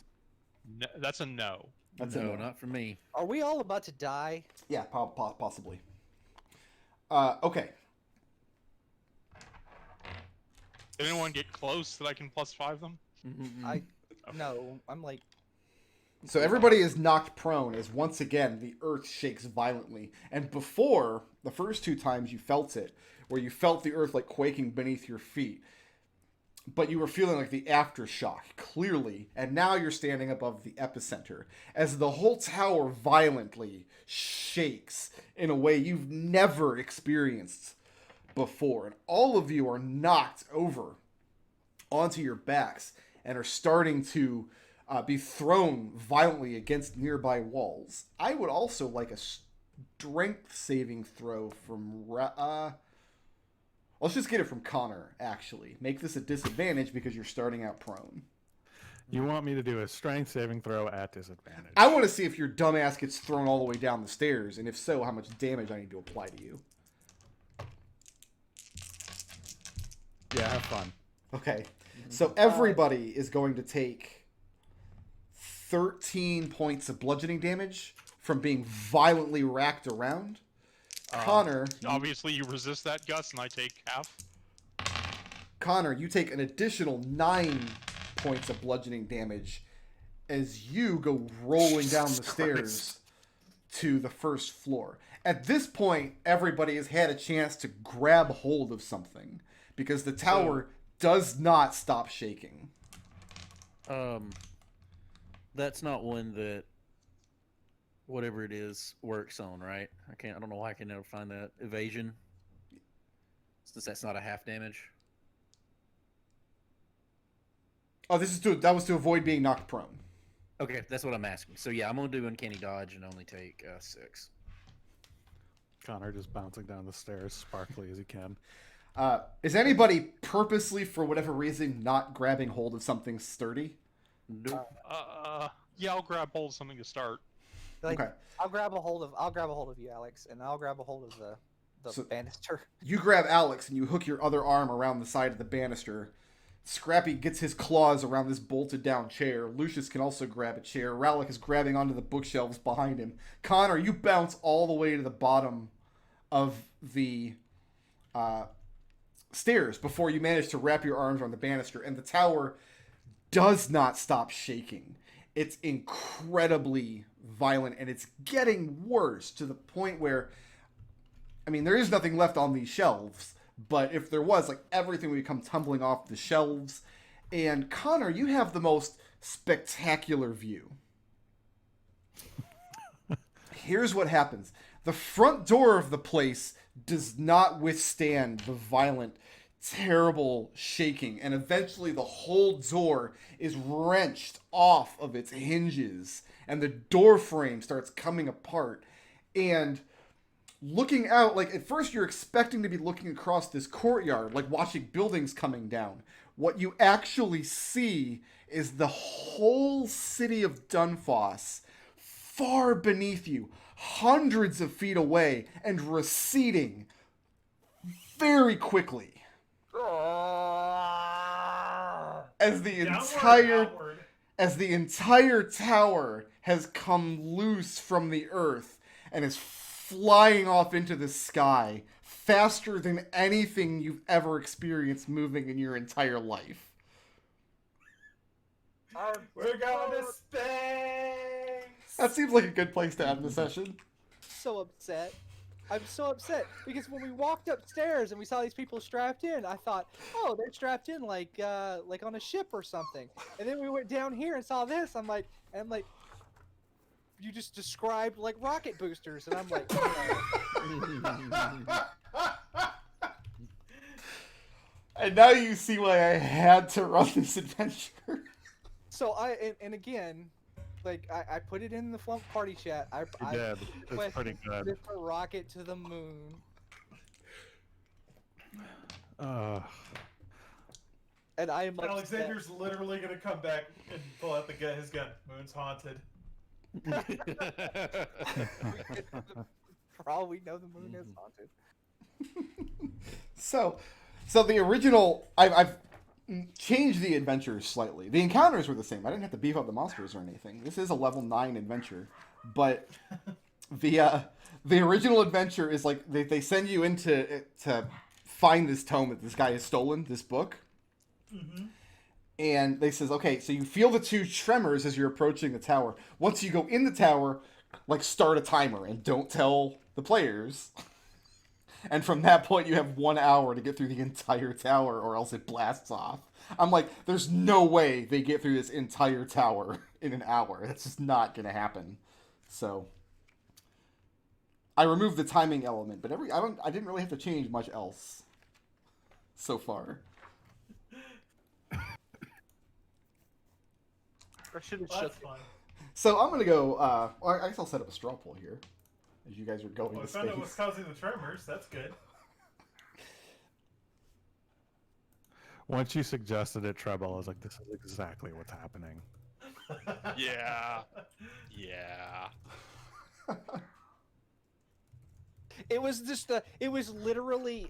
No, that's a no. That's a no, no. not for me. Are we all about to die? Yeah, possibly. Okay. Did anyone get close that I can +5 them? No, I'm like... So everybody is knocked prone as once again the earth shakes violently. And before, the first 2 times you felt it, where you felt the earth like quaking beneath your feet, but you were feeling like the aftershock, clearly, and now you're standing above the epicenter, as the whole tower violently shakes in a way you've never experienced before. And all of you are knocked over onto your backs and are starting to be thrown violently against nearby walls. I would also like a strength saving throw from... let's just get it from Connor, actually. Make this a disadvantage because you're starting out prone. You want me to do a strength saving throw at disadvantage? I want to see if your dumbass gets thrown all the way down the stairs, and if so, how much damage I need to apply to you. Yeah, have fun. Okay. So everybody is going to take 13 points of bludgeoning damage from being violently racked around. Connor... Obviously, you resist that, Gus, and I take half. Connor, you take an additional 9 points of bludgeoning damage as you go rolling down the stairs to the first floor. At this point, everybody has had a chance to grab hold of something because the tower does not stop shaking. That's not one that whatever it is works on, right? I don't know why I can never find that. Evasion, since that's not a half damage. Oh, that was to avoid being knocked prone. Okay, that's what I'm asking. So yeah, I'm gonna do uncanny dodge and only take 6. Connor just bouncing down the stairs, sparkly as he can. Is anybody purposely, for whatever reason, not grabbing hold of something sturdy? Nope. Yeah, I'll grab hold of something to start. Like, Okay. I'll grab a hold of you, Alex, and I'll grab a hold of the banister. You grab Alex and you hook your other arm around the side of the banister. Scrappy gets his claws around this bolted down chair. Lucius can also grab a chair. Rallick is grabbing onto the bookshelves behind him. Connor, you bounce all the way to the bottom of the stairs before you manage to wrap your arms around the banister, and the tower does not stop shaking. It's incredibly violent, and it's getting worse to the point where, I mean, there is nothing left on these shelves, but if there was, like, everything would come tumbling off the shelves. And Connor, you have the most spectacular view. Here's what happens. The front door of the place does not withstand the violent, terrible shaking, and eventually the whole door is wrenched off of its hinges, and the door frame starts coming apart. And looking out, like, at first you're expecting to be looking across this courtyard, like watching buildings coming down. What you actually see is the whole city of Dunfoss far beneath you, hundreds of feet away, and receding very quickly. As the entire tower has come loose from the earth and is flying off into the sky faster than anything you've ever experienced moving in your entire life. We're going to space! That seems like a good place to end the session. So upset. I'm so upset because when we walked upstairs and we saw these people strapped in, I thought, oh, they're strapped in like on a ship or something. And then we went down here and saw this. I'm like, you just described like rocket boosters, and I'm like, And now you see why I had to run this adventure. so and again, like I put it in the Flumph party chat. I did. It's pretty good. It's a rocket to the moon. And I am like, Alexander's literally gonna come back and pull out his gun. Moon's haunted. for all we know, the moon is haunted. So the original, I've changed the adventures slightly. The encounters were the same. I didn't have to beef up the monsters or anything. This is a level 9 adventure, but the original adventure is like they send you into to find this tome that this guy has stolen, this book. Mm-hmm. And they says, okay, so you feel the 2 tremors as you're approaching the tower. Once you go in the tower, like start a timer and don't tell the players. And from that point, you have 1 hour to get through the entire tower, or else it blasts off. I'm like, there's no way they get through this entire tower in an hour. That's just not gonna happen. So I removed the timing element, but I didn't really have to change much else so far. I should have Well, shut. that's fun. So I'm gonna go. I guess I'll set up a straw poll here, as you guys are going Well, we to found out what's space. causing the tremors. That's good. Once you suggested it, Treble, I was like, this is exactly what's happening. Yeah. Yeah. It was just it was literally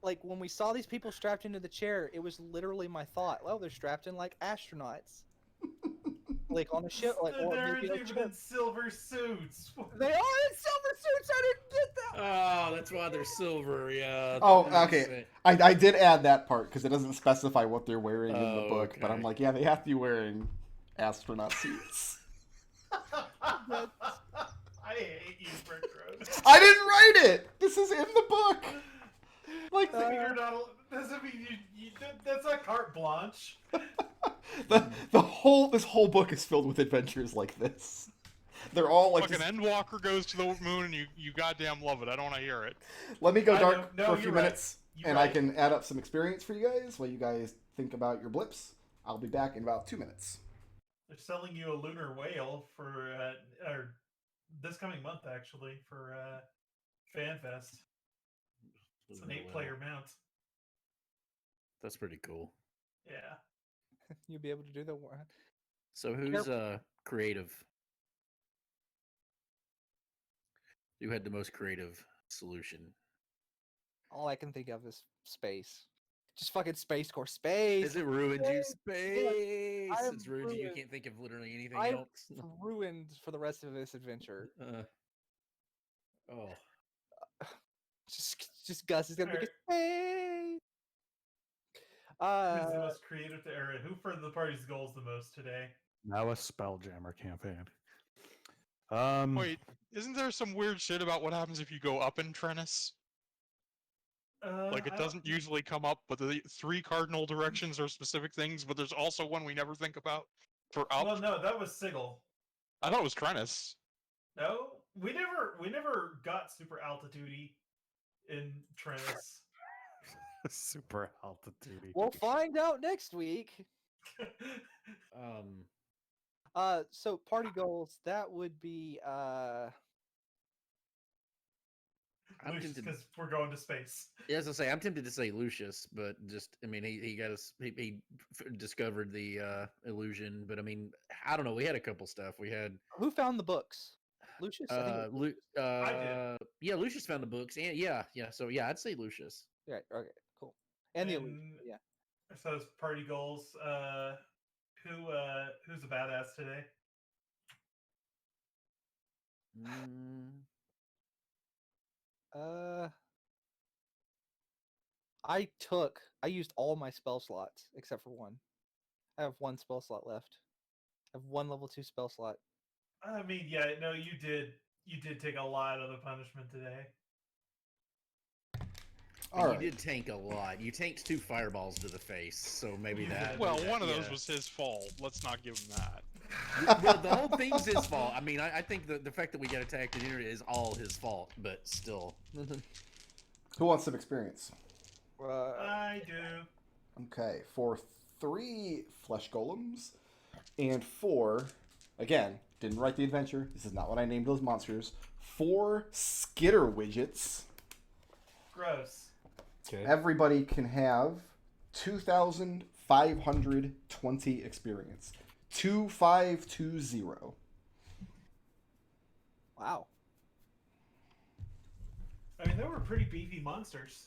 like when we saw these people strapped into the chair, it was literally my thought. Well, they're strapped in like astronauts, like on a ship, like or They're maybe a even ship. in silver suits. They are in silver suits. I didn't get that. Oh, that's why they're silver. Yeah. Oh, that makes okay. sense. I did add that part because it doesn't specify what they're wearing in the Oh, book, but I'm okay. like, yeah, they have to be wearing astronaut suits. I hate you, Brickroad. I didn't write it. This is in the book. Like You're not. Doesn't mean you. That's not carte blanche. this whole book is filled with adventures like this. They're all like. Fucking Endwalker goes to the moon and you goddamn love it. I don't want to hear it. Let me go I dark know, for a few you're right. minutes, You're and I right. can add up some experience for you guys while you guys think about your blips. I'll be back in about 2 minutes. They're selling you a lunar whale for or this coming month actually for FanFest. It's an 8-player mount. That's pretty cool. Yeah. You'll be able to do the one. So who's creative? Who had the most creative solution? All I can think of is space. Just fucking space core. Space. Is it ruined you? Space. Space. I am It's ruined you. You ruined. can't think of literally anything I'm else. ruined for the rest of this adventure. Oh. Just Gus is gonna be Alright. space. Who's the most creative to era? Who furthered the party's goals the most today? Now a Spelljammer campaign. Wait, isn't there some weird shit about what happens if you go up in Trennis? Like it I don't- doesn't usually come up, but the 3 cardinal directions are specific things, but there's also one we never think about for up. Well, no, that was Sigil. I thought it was Trennis. No, we never got super altitude-y in Trennis. Super altitude. We'll find out next week. So party goals, that would be I'm Lucius, tempted. because we're going to space. Yeah, as I say, I'm tempted to say Lucius, but just I mean, he got us. He discovered the illusion, but I mean, I don't know. We had a couple stuff. We had who found the books? Lucius? I think it was did. yeah, Lucius found the books, and yeah. So yeah, I'd say Lucius. right, okay, cool. And the illusion, yeah. So it's party goals. Who's a badass today? I used all my spell slots except for one. I have one spell slot left. I have one level 2 spell slot. I mean, yeah, no, you did. You did take a lot of the punishment today. All And right. You did tank a lot. You tanked 2 fireballs to the face, so maybe You that. did. Well, that- one of those yeah. was his fault. Let's not give him that. Well, the whole thing's his fault. I mean, I think the fact that we got attacked in here is all his fault, but still. Who wants some experience? I do. Okay, for 3 flesh golems and 4, again, didn't write the adventure. This is not what I named those monsters. 4 skitter widgets. Gross. Okay. Everybody can have 2,520 experience. 2520. Wow. I mean, they were pretty beefy monsters.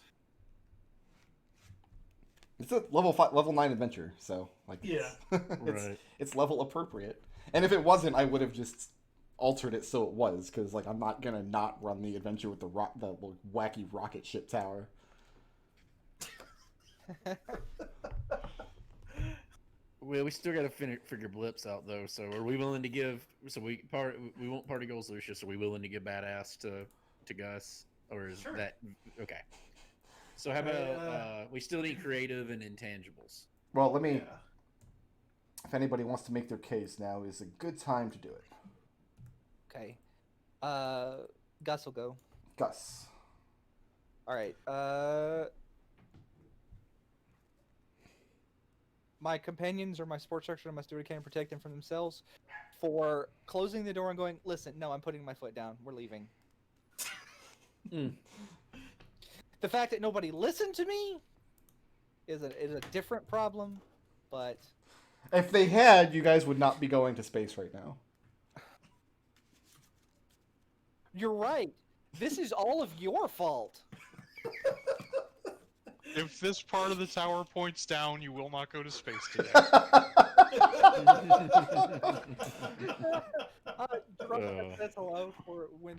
It's a level 9 adventure, so like it's, Right. it's level appropriate. And if it wasn't, I would have just altered it so it was, because like I'm not gonna not run the adventure with the wacky rocket ship tower. Well, we still got to figure blips out though. So, are we willing to give? So we want party goals, Lucius. Are we willing to give badass to Gus, or is Sure. that okay? So how about we still need creative and intangibles? Well, let me. Yeah. If anybody wants to make their case, now is a good time to do it. Okay. Gus will go. Gus. All right. My companions or my support structure and my steward can protect them from themselves. For closing the door and going, listen, no, I'm putting my foot down. We're leaving. The fact that nobody listened to me is a different problem, but If they had, you guys would not be going to space right now. you're right. This is all of your fault. If this part of the tower points down, you will not go to space today. That's hello for when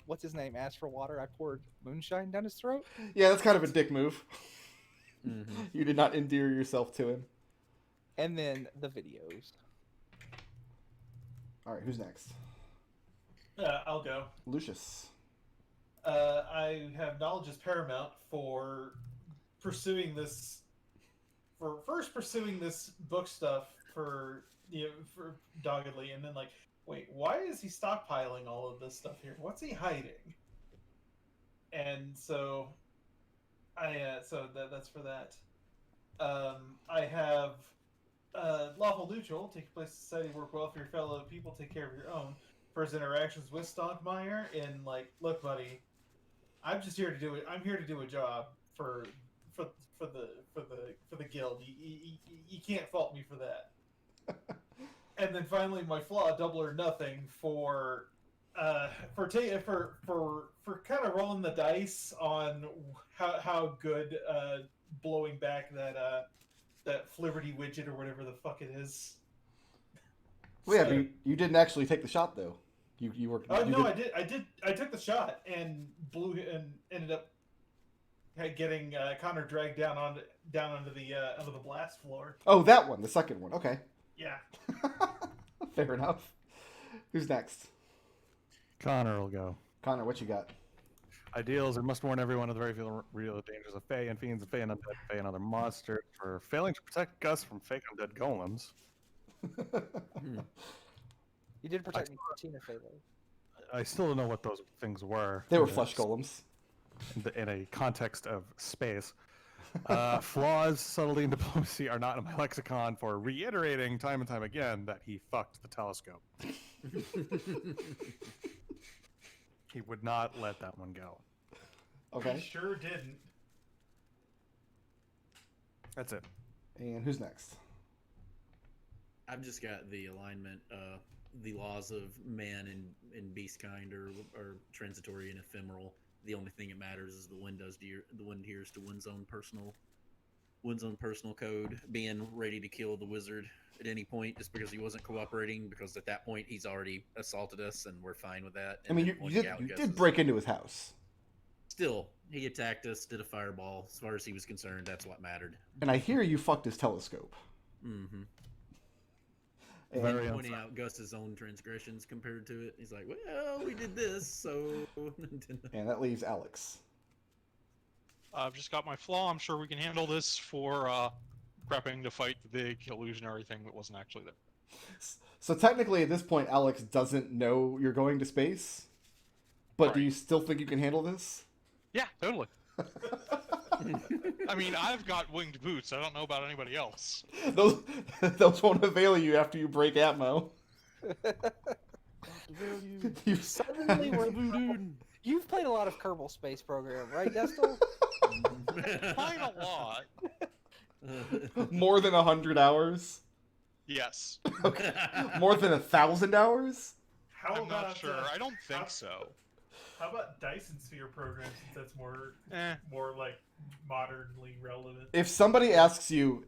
what's his name asked for water. I poured moonshine down his throat. Yeah, that's kind of a dick move. Mm-hmm. You did not endear yourself to him. And then the videos. All right, who's next? I'll go. Lucius. I have knowledge is paramount for pursuing this. For first pursuing this book stuff for doggedly, and then like, wait, why is he stockpiling all of this stuff here? What's he hiding? And so, that's for that. I have lawful neutral, take place in society, work well for your fellow people, take care of your own. For his interactions with Stonkmeyer, and like, look, buddy, I'm just here to do it. I'm here to do a job for the guild. You can't fault me for that. And then finally, my flaw, double or nothing for kind of rolling the dice on how good blowing back that Flibberty widget or whatever the fuck it is. Well, yeah, So- but you didn't actually take the shot though. You were. Oh you no, did- I did. I took the shot and blew and ended up getting Connor dragged down onto the blast floor. Oh, that one, the second one. Okay, Yeah. fair enough. Who's next? Connor will go. Connor, what you got? Ideals are must warn everyone of the very real dangers of Fae and fiends, of Fae and undead, Fae and other monsters for failing to protect Gus from fake undead golems. You did protect me from Tina Fey, though. I still don't know what those things were. They were in a- flesh golems. in a context of space. Flaws, subtlety, and diplomacy are not in my lexicon for reiterating time and time again that he fucked the telescope. He would not let that one go. He Okay, sure didn't. That's it. and who's next? I've just got the alignment. The laws of man and beast kind are transitory and ephemeral. The only thing that matters is the wind adheres to one's own personal code. Being ready to kill the wizard at any point just because he wasn't cooperating, because at that point he's already assaulted us and we're fine with that. I mean, And you then pointing out did Gus's- break into his house, Still, he attacked us, did a fireball. As far as he was concerned, that's what mattered. and I hear you fucked his telescope. Mm-hmm. Very pointing out Gus's own transgressions compared to it. He's like, well, we did this, so. And that leaves Alex. I've just got my flaw. I'm sure we can handle this for prepping to fight the big illusionary thing that wasn't actually there. So technically, at this point, Alex doesn't know you're going to space. But do you still think you can handle this? Yeah, totally. I mean, I've got winged boots. I don't know about anybody else. Those won't avail you after you break Atmo. Suddenly you've played a lot of Kerbal Space Program, right, Destil? Quite a lot. More than 100 hours? Yes. Okay. More than 1,000 hours? How I'm about, not sure. I don't think so. How about Dyson Sphere program, since that's more like modernly relevant? If somebody asks you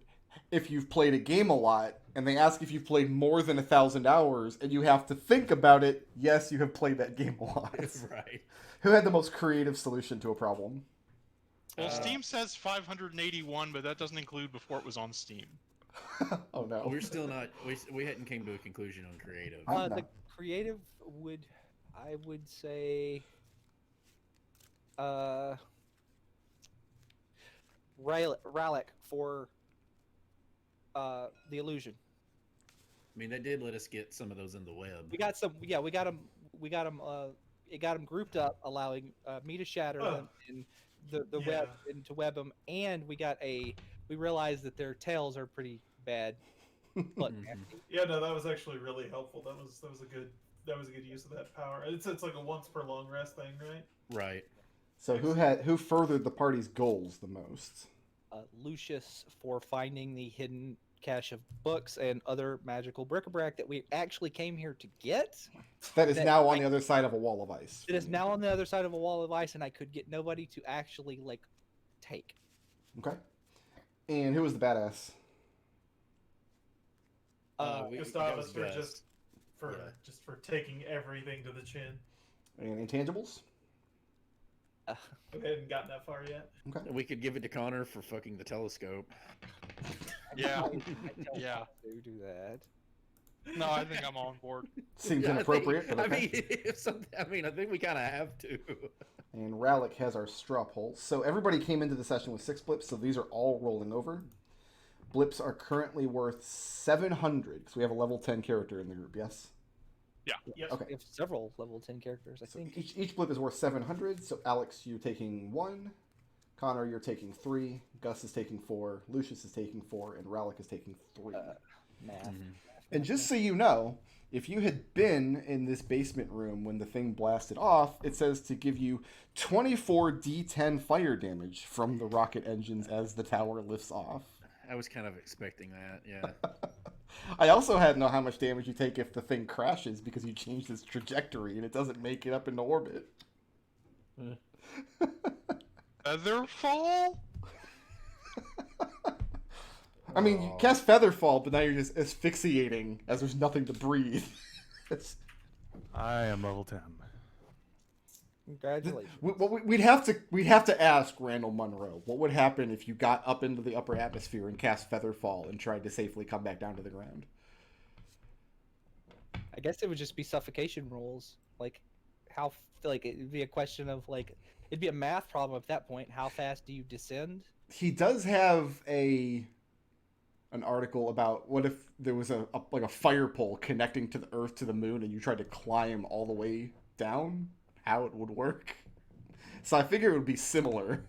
if you've played a game a lot, and they ask if you've played more than 1,000 hours, and you have to think about it, yes, you have played that game a lot. Right. Who had the most creative solution to a problem? Well, Steam says 581, but that doesn't include before it was on Steam. Oh no. We're still not. We hadn't came to a conclusion on creative. The creative would, I would say, Rallick for the illusion. I mean, they did let us get some of those in the web. We got some. Yeah, we got them. It got them grouped up, allowing me to shatter them in the web and to web them. And we realized that their tails are pretty bad. But yeah, no, that was actually really helpful. That was a good use of that power. It's like a once per long rest thing, right? Right. So who furthered the party's goals the most? Lucius for finding the hidden cache of books and other magical bric-a-brac that we actually came here to get. That is now on the other side of a wall of ice. It is now on the other side of a wall of ice, and I could get nobody to actually take. Okay. And who was the badass? Gustavus for for taking everything to the chin. And intangibles? We hadn't gotten that far yet. Okay. We could give it to Connor for fucking the telescope. Yeah. Yeah. Do that. No, I think I'm on board. Seems Yeah, inappropriate. but okay. I mean, I think we kind of have to. And Rallick has our straw poll. So everybody came into the session with 6 blips, so these are all rolling over. Blips are currently worth 700, because we have a level 10 character in the group, yes? Yeah. Yep. Okay. We have several level 10 characters, I So think. each blip is worth 700, so Alex, you're taking 1. Connor, you're taking 3. Gus is taking 4. Lucius is taking 4. And Rallick is taking 3. Math. And just so you know, if you had been in this basement room when the thing blasted off, it says to give you 24 D10 fire damage from the rocket engines as the tower lifts off. I was kind of expecting that, yeah. I also had to know how much damage you take if the thing crashes because you changed its trajectory and it doesn't make it up into orbit. Featherfall? I mean, you cast Featherfall, but now you're just asphyxiating as there's nothing to breathe. I am level 10. Congratulations. We'd have to ask Randall Munro what would happen if you got up into the upper atmosphere and cast Featherfall and tried to safely come back down to the ground. I guess it would just be suffocation rules. It'd be a question of it'd be a math problem at that point. How fast do you descend? He does have an article about what if there was a fire pole connecting to the Earth to the moon and you tried to climb all the way down, how it would work. So I figure it would be similar.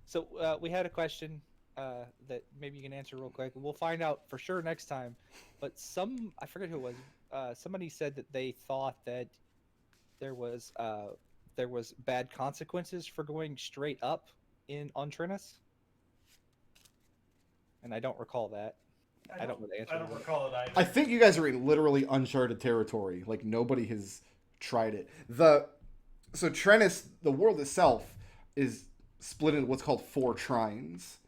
So we had a question that maybe you can answer real quick. We'll find out for sure next time. But I forget who it was. Somebody said that they thought that there was bad consequences for going straight up on Trinus. And I don't recall that. I don't know the answer. I don't recall it either. I think you guys are in literally uncharted territory. Like, nobody has tried it. So Trinus, the world itself, is split into what's called 4 trines.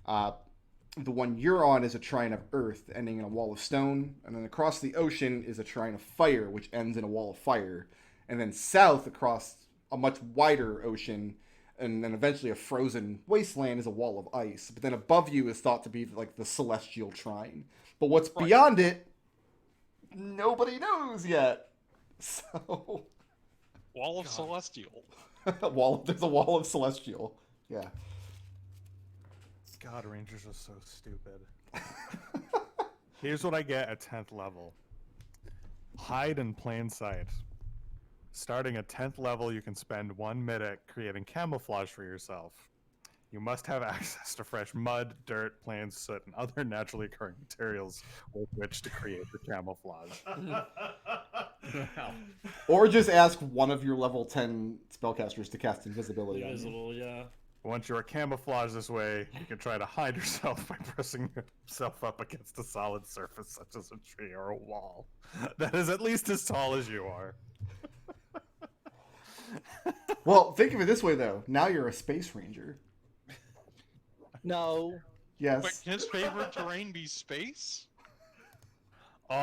The one you're on is a trine of earth, ending in a wall of stone. And then across the ocean is a trine of fire, which ends in a wall of fire. And then south, across a much wider ocean, and then eventually a frozen wasteland, is a wall of ice. But then above you is thought to be like the celestial trine. But what's beyond it nobody knows yet. So, Wall of God. Celestial. there's a wall of celestial. Yeah. God, Rangers are so stupid. Here's what I get at 10th level. Hide in plain sight. Starting at 10th level, you can spend 1 minute creating camouflage for yourself. You must have access to fresh mud, dirt, plants, soot, and other naturally occurring materials with which to create the camouflage. Wow. Or just ask one of your level 10 spellcasters to cast invisibility on you. Invisible, yeah. Once you are camouflaged this way, you can try to hide yourself by pressing yourself up against a solid surface such as a tree or a wall that is at least as tall as you are. Well, think of it this way, though. Now you're a space ranger. No. Yes. But can his favorite terrain be space?